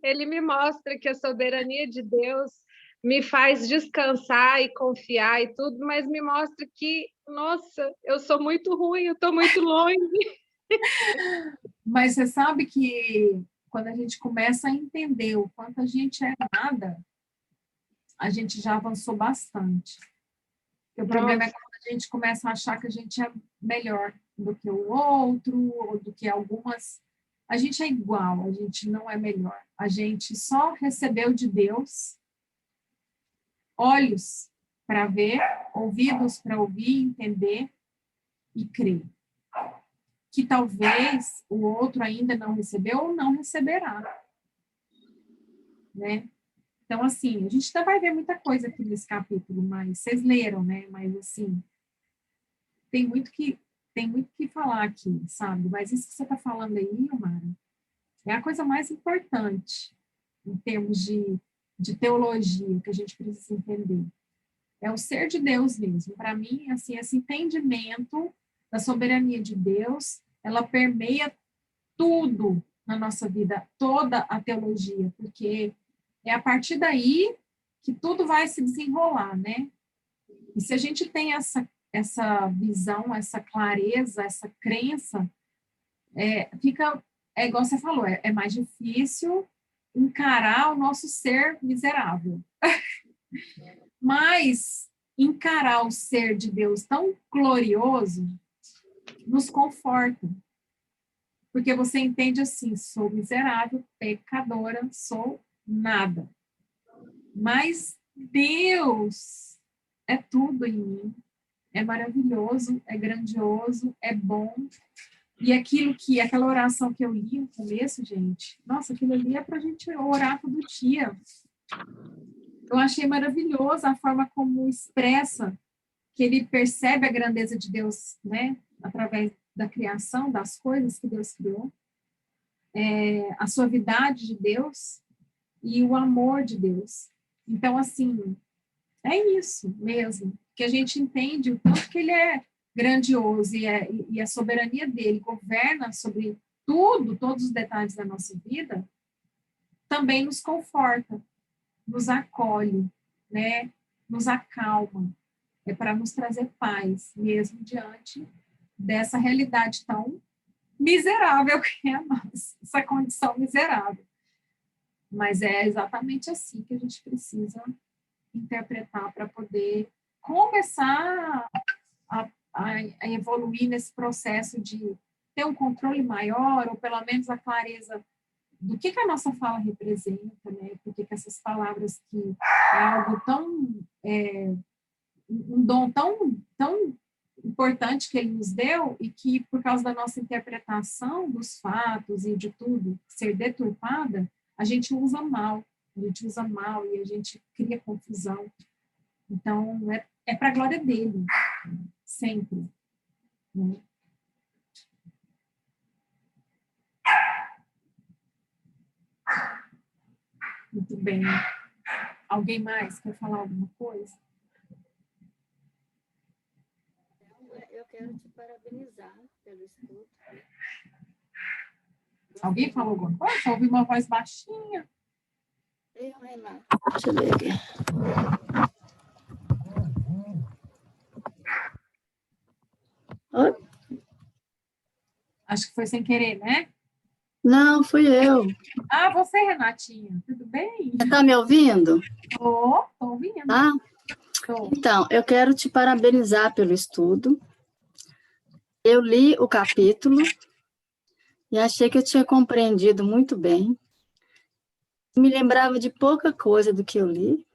Ele me mostra que a soberania de Deus me faz descansar e confiar e tudo, mas me mostra que, nossa, eu sou muito ruim, eu estou muito longe. Mas você sabe que quando a gente começa a entender o quanto a gente é nada, a gente já avançou bastante. Porque o problema é quando a gente começa a achar que a gente é melhor do que o outro, ou do que algumas a gente é igual, a gente não é melhor. A gente só recebeu de Deus olhos para ver, ouvidos para ouvir, entender e crer. Que talvez o outro ainda não recebeu ou não receberá, né? Então, assim, a gente ainda vai ver muita coisa aqui nesse capítulo, mas vocês leram, né? Mas, assim, tem muito que falar aqui, sabe? Mas isso que você está falando aí, Omara, é a coisa mais importante em termos de teologia que a gente precisa entender. É o ser de Deus mesmo. Para mim, assim, esse entendimento da soberania de Deus, ela permeia tudo na nossa vida, toda a teologia, porque é a partir daí que tudo vai se desenrolar, né? E se a gente tem essa visão, essa clareza, essa crença, é igual você falou, é mais difícil encarar o nosso ser miserável. Mas encarar o ser de Deus tão glorioso nos conforta. Porque você entende assim, sou miserável, pecadora, sou nada. Mas Deus é tudo em mim. É maravilhoso, é grandioso, é bom. E aquela oração que eu li no começo, gente, nossa, aquilo ali é para a gente orar todo dia. Eu achei maravilhoso a forma como expressa que ele percebe a grandeza de Deus, né, através da criação, das coisas que Deus criou, a suavidade de Deus e o amor de Deus. Então, assim, é isso mesmo, que a gente entende o tanto que ele é grandioso e a soberania dele governa sobre tudo, todos os detalhes da nossa vida, também nos conforta, nos acolhe, né? Nos acalma. É para nos trazer paz, mesmo diante dessa realidade tão miserável que é a nossa, essa condição miserável. Mas é exatamente assim que a gente precisa interpretar para poder começar a evoluir nesse processo de ter um controle maior, ou pelo menos a clareza do que a nossa fala representa, né? Porque que essas palavras que é algo tão, um dom tão importante que ele nos deu e que, por causa da nossa interpretação dos fatos e de tudo ser deturpada, a gente usa mal e a gente cria confusão. Então, é para a glória dele, sempre. Né? Muito bem. Alguém mais quer falar alguma coisa? Eu quero te parabenizar pelo estudo. Alguém falou alguma coisa? Eu ouvi uma voz baixinha. Eu, Renata. Deixa eu ver aqui. Oi? Acho que foi sem querer, né? Não, fui eu. Ah, você, Renatinha. Tudo bem? Você está me ouvindo? Tô ouvindo. Ah, Tô. então, eu quero te parabenizar pelo estudo. Eu li o capítulo e achei que eu tinha compreendido muito bem. Me lembrava de pouca coisa do que eu li.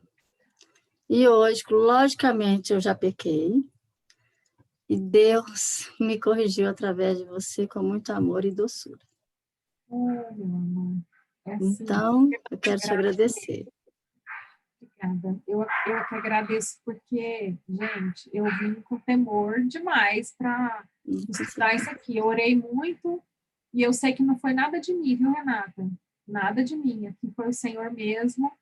E hoje, logicamente, eu já pequei. E Deus me corrigiu através de você com muito amor e doçura. Oh, meu amor. É assim. Então, eu quero te agradecer. Obrigada. Eu que agradeço porque, gente, eu vim com temor demais para estudar isso aqui. Eu orei muito e eu sei que não foi nada de mim, viu, Renata? Nada de mim. Aqui foi o Senhor mesmo,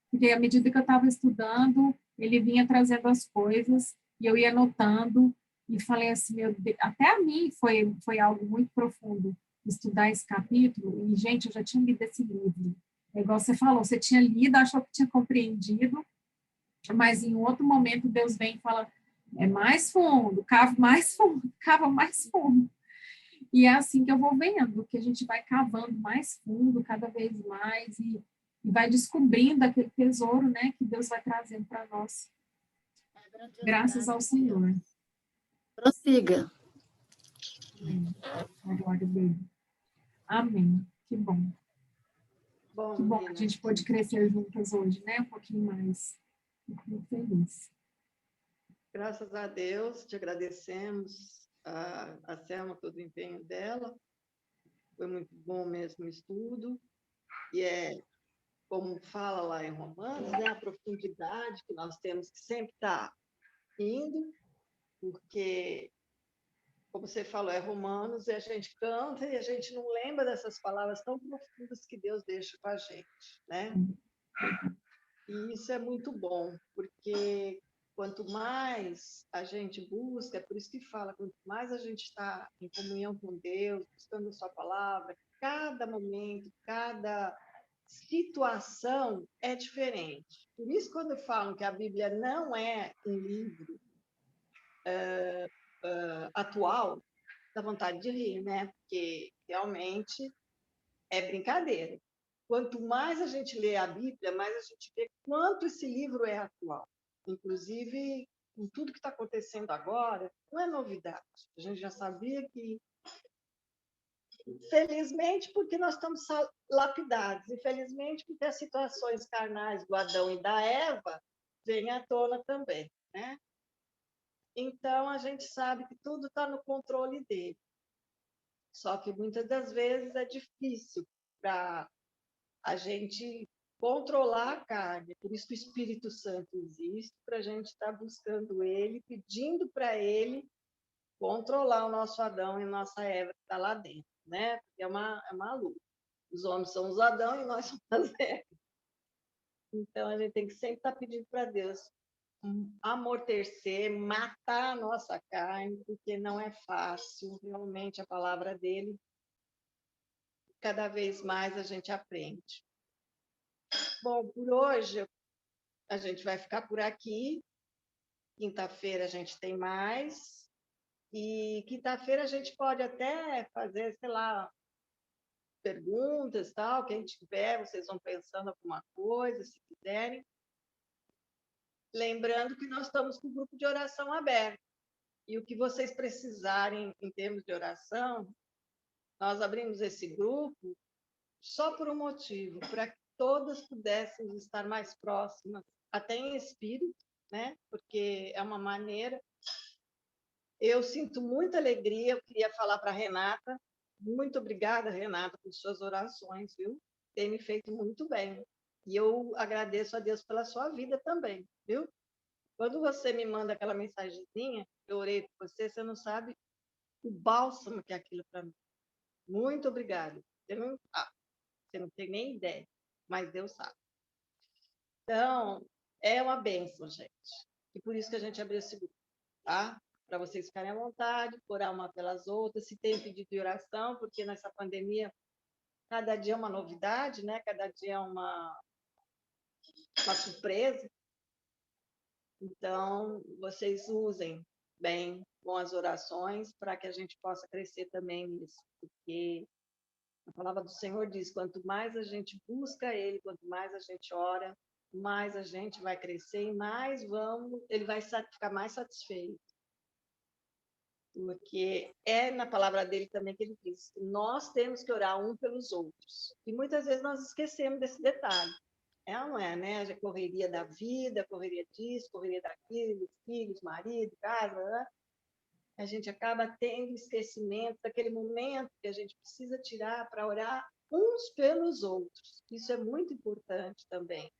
porque à medida que eu estava estudando, ele vinha trazendo as coisas e eu ia anotando e falei assim, meu Deus, até a mim foi algo muito profundo estudar esse capítulo e, gente, eu já tinha lido esse livro. É igual você falou, você tinha lido, achou que tinha compreendido, mas em outro momento Deus vem e fala, é mais fundo, cava mais fundo, cava mais fundo. E é assim que eu vou vendo, que a gente vai cavando mais fundo, cada vez mais, e vai descobrindo aquele tesouro, né, que Deus vai trazendo para nós. Graças ao Senhor. Prossiga. Amém. A glória dele. Amém. Que bom. Bom, Que bom, a meninas, gente pôde crescer juntas hoje, né? Um pouquinho mais. Fico muito feliz. graças a Deus, te agradecemos a Selma todo o empenho dela. Foi muito bom mesmo o estudo. E como fala lá em Romanos, né, a profundidade que nós temos que sempre estar indo, porque, como você falou, é Romanos, e a gente canta e a gente não lembra dessas palavras tão profundas que Deus deixa com a gente, né? E isso é muito bom, porque quanto mais a gente busca, é por isso que fala, quanto mais a gente está em comunhão com Deus, buscando a sua palavra, cada momento, cada situação é diferente. Por isso, quando falam que a Bíblia não é um livro atual, dá vontade de rir, né? Porque realmente é brincadeira. Quanto mais a gente lê a Bíblia, mais a gente vê quanto esse livro é atual. Inclusive, com tudo que está acontecendo agora, não é novidade. A gente já sabia que, felizmente, porque nós estamos lapidados, infelizmente, porque as situações carnais do Adão e da Eva vêm à tona também, né? Então, a gente sabe que tudo está no controle dele. Só que muitas das vezes é difícil para a gente controlar a carne. Por isso que o Espírito Santo existe, para a gente estar buscando ele, pedindo para ele controlar o nosso Adão e a nossa Eva que está lá dentro, né? Porque é uma luta. Os homens são os Adão e nós somos as Eva. Então, a gente tem que sempre estar pedindo para Deus amortecer, matar a nossa carne, porque não é fácil, realmente, a palavra dele. Cada vez mais a gente aprende. Bom, por hoje a gente vai ficar por aqui. Quinta-feira a gente tem mais. E quinta-feira a gente pode até fazer, sei lá, perguntas, tal. Quem tiver, vocês vão pensando alguma coisa, se quiserem. Lembrando que nós estamos com o grupo de oração aberto. E o que vocês precisarem em termos de oração, nós abrimos esse grupo só por um motivo, para que todas pudéssemos estar mais próximas, até em espírito, né? Porque é uma maneira. Eu sinto muita alegria, eu queria falar para a Renata, muito obrigada, Renata, por suas orações, viu? Tem me feito muito bem. E eu agradeço a Deus pela sua vida também, viu? Quando você me manda aquela mensagenzinha, eu orei por você, você não sabe o bálsamo que é aquilo para mim. Muito obrigada. Você não tem nem ideia, mas Deus sabe. Então, é uma bênção, gente. E por isso que a gente abriu esse grupo, tá? Para vocês ficarem à vontade, orar uma pelas outras, se tem pedido de oração, porque nessa pandemia, cada dia é uma novidade, né? Cada dia é uma surpresa. Então, vocês usem bem com as orações para que a gente possa crescer também nisso, porque a palavra do Senhor diz, quanto mais a gente busca Ele, quanto mais a gente ora, mais a gente vai crescer e mais Ele vai ficar mais satisfeito. Porque é na palavra dele também que ele diz, nós temos que orar um pelos outros. E muitas vezes nós esquecemos desse detalhe. É ou não é, né? A correria da vida, correria disso, correria daquilo, filhos, marido, casa, né? A gente acaba tendo esquecimento daquele momento que a gente precisa tirar para orar uns pelos outros. Isso é muito importante também.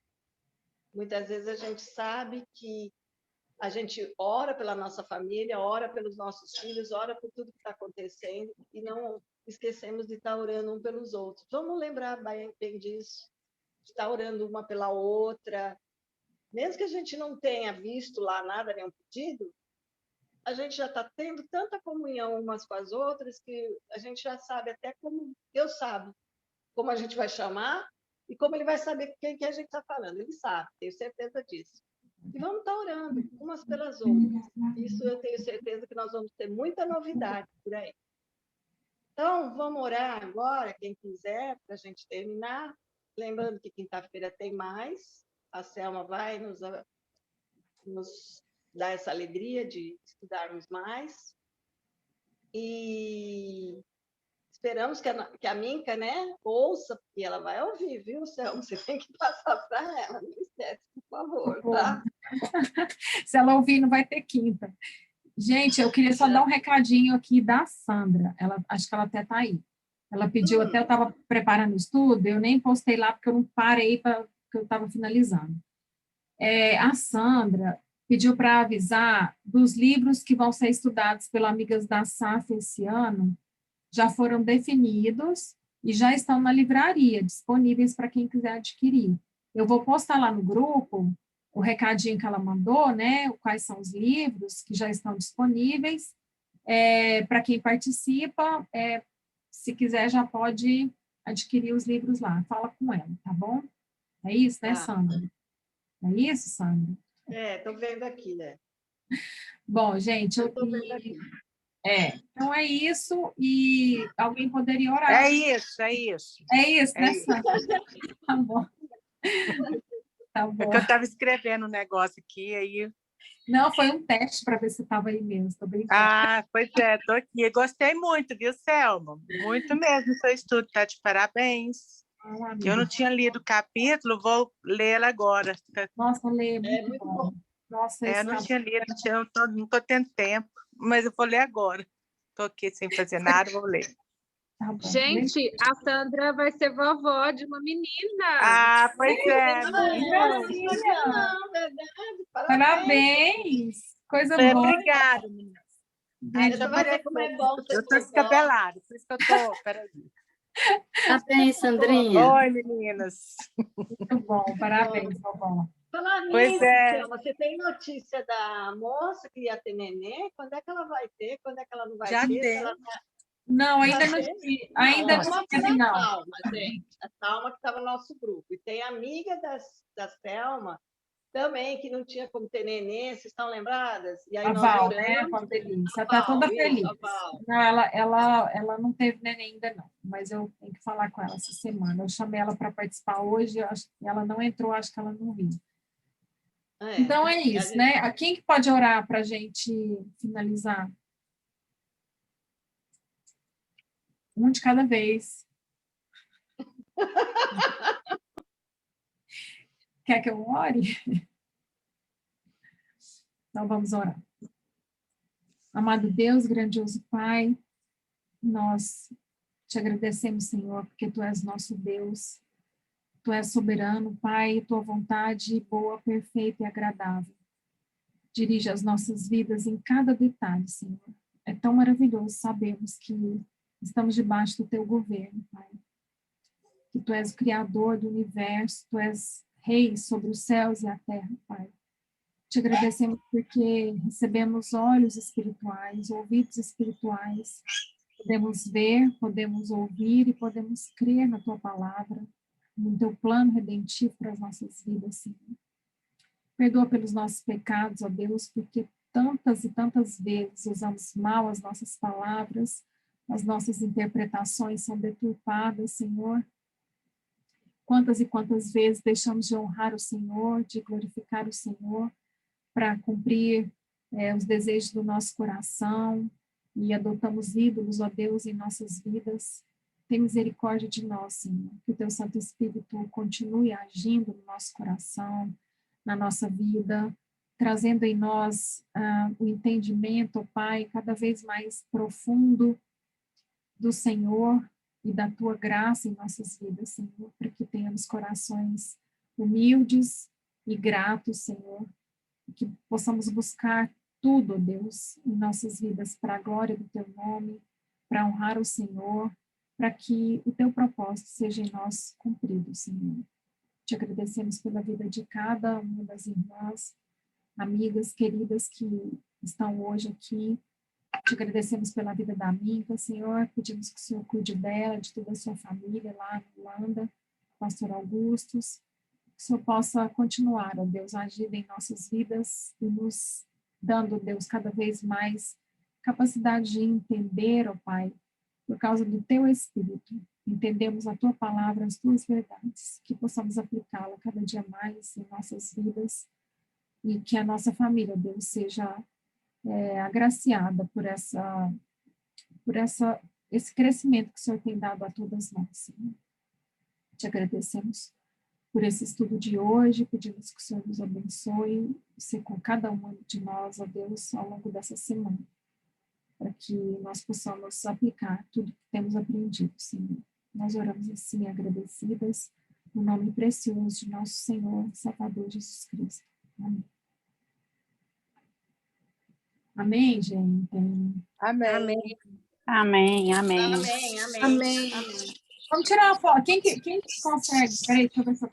Muitas vezes a gente sabe que a gente ora pela nossa família, ora pelos nossos filhos, ora por tudo que está acontecendo e não esquecemos de estar orando um pelos outros. Vamos lembrar bem disso, de estar orando uma pela outra. Mesmo que a gente não tenha visto lá nada, nenhum pedido, a gente já está tendo tanta comunhão umas com as outras que a gente já sabe até como Deus sabe como a gente vai chamar e como ele vai saber quem que a gente está falando. Ele sabe, tenho certeza disso. E vamos estar orando umas pelas outras. Isso eu tenho certeza que nós vamos ter muita novidade por aí. Então, vamos orar agora, quem quiser, para a gente terminar. Lembrando que quinta-feira tem mais. A Selma vai nos dar essa alegria de estudarmos mais. E esperamos que a Minca, né, ouça, porque ela vai ouvir, viu, Selma? Você tem que passar para ela, não esquece, por favor, tá? Se ela ouvir, não vai ter quinta. Gente, eu queria só dar um recadinho aqui da Sandra. Ela, acho que ela até está aí. Ela pediu, até eu estava preparando o estudo, eu nem postei lá porque eu não parei porque eu estava finalizando. A Sandra pediu para avisar dos livros que vão ser estudados pela Amigas da SAF esse ano, já foram definidos e já estão na livraria, disponíveis para quem quiser adquirir. Eu vou postar lá no grupo o recadinho que ela mandou, né? Quais são os livros que já estão disponíveis. Para quem participa, se quiser, já pode adquirir os livros lá. Fala com ela, tá bom? É isso, né, Sandra? É isso, Sandra? Estou vendo aqui, né? Bom, gente, então é isso, e alguém poderia orar. É isso. É isso, né, Sandra? Tá bom. Tá bom. É que eu estava escrevendo um negócio aqui, aí... Não, foi um teste para ver se estava aí mesmo, estou brincando. Ah, pois é, estou aqui. Gostei muito, viu, Selma? Muito mesmo, seu estudo está de parabéns. Eu não tinha lido o capítulo, vou ler agora. Nossa, lê, muito bom. Nossa, eu não tinha lido, não estou tendo tempo, mas eu vou ler agora. Estou aqui sem fazer nada, vou ler. Tá bom. Gente, a Sandra vai ser vovó de uma menina. Ah, pois é. Verdade. Parabéns. Coisa boa. Obrigada, menina. Eu estou descabelada, por isso que eu estou... Peraí. Parabéns, Sandrinha. Oi, meninas. Muito bom, parabéns, vovó. Falar Pois nisso, é. Selma, você tem notícia da moça que ia ter neném? Quando é que ela vai ter? Quando é que ela não vai Já ter? tem. Não, ainda não tive. Ainda não tive, não. Calma, gente. A Thalma que estava no nosso grupo. E tem amiga da Selma também, que não tinha como ter neném. Vocês estão lembradas? E aí A nós Val, oramos. né, Valdelice? Ela está toda feliz. Não, ela não teve neném ainda, não. Mas eu tenho que falar com ela essa semana. Eu chamei ela para participar hoje, ela não entrou, acho que ela não viu. Então é isso, né? Quem que pode orar para a gente finalizar? Um de cada vez. Quer que eu ore? Então vamos orar. Amado Deus, grandioso Pai, nós te agradecemos, Senhor, porque Tu és nosso Deus. Tu és soberano, Pai, Tua vontade boa, perfeita e agradável. Dirige as nossas vidas em cada detalhe, Senhor. É tão maravilhoso sabermos que estamos debaixo do Teu governo, Pai. Que Tu és o Criador do universo, Tu és Rei sobre os céus e a terra, Pai. Te agradecemos porque recebemos olhos espirituais, ouvidos espirituais. Podemos ver, podemos ouvir e podemos crer na Tua palavra, no Teu plano redentivo para as nossas vidas, Senhor. Perdoa pelos nossos pecados, ó Deus, porque tantas e tantas vezes usamos mal as nossas palavras, as nossas interpretações são deturpadas, Senhor. Quantas e quantas vezes deixamos de honrar o Senhor, de glorificar o Senhor, para cumprir os desejos do nosso coração e adotamos ídolos, ó Deus, em nossas vidas. Tem misericórdia de nós, Senhor. Que o Teu Santo Espírito continue agindo no nosso coração, na nossa vida, trazendo em nós o entendimento, ó Pai, cada vez mais profundo do Senhor e da Tua graça em nossas vidas, Senhor, para que tenhamos corações humildes e gratos, Senhor, que possamos buscar tudo, ó Deus, em nossas vidas para a glória do Teu nome, para honrar o Senhor, para que o Teu propósito seja em nós cumprido, Senhor. Te agradecemos pela vida de cada uma das irmãs, amigas, queridas que estão hoje aqui. Te agradecemos pela vida da Minca, Senhor. Pedimos que o Senhor cuide dela, de toda a sua família lá na Holanda, pastor Augustus. Que o Senhor possa continuar, ó Deus, a agir em nossas vidas e nos dando, Deus, cada vez mais capacidade de entender, ó Pai, por causa do Teu Espírito. Entendemos a Tua palavra, as Tuas verdades, que possamos aplicá-la cada dia mais em nossas vidas e que a nossa família, Deus, seja agraciada por esse crescimento que o Senhor tem dado a todas nós, Senhor. Te agradecemos por esse estudo de hoje, pedimos que o Senhor nos abençoe, ser com cada um de nós, ó Deus, ao longo dessa semana, para que nós possamos aplicar tudo que temos aprendido, Senhor. Nós oramos assim, agradecidas, no nome precioso de nosso Senhor e Salvador Jesus Cristo. Amém. Amém, gente? Amém. Amém. Amém, amém. Amém, amém. Amém. Vamos tirar uma foto. Quem consegue? Peraí, deixa eu ver se eu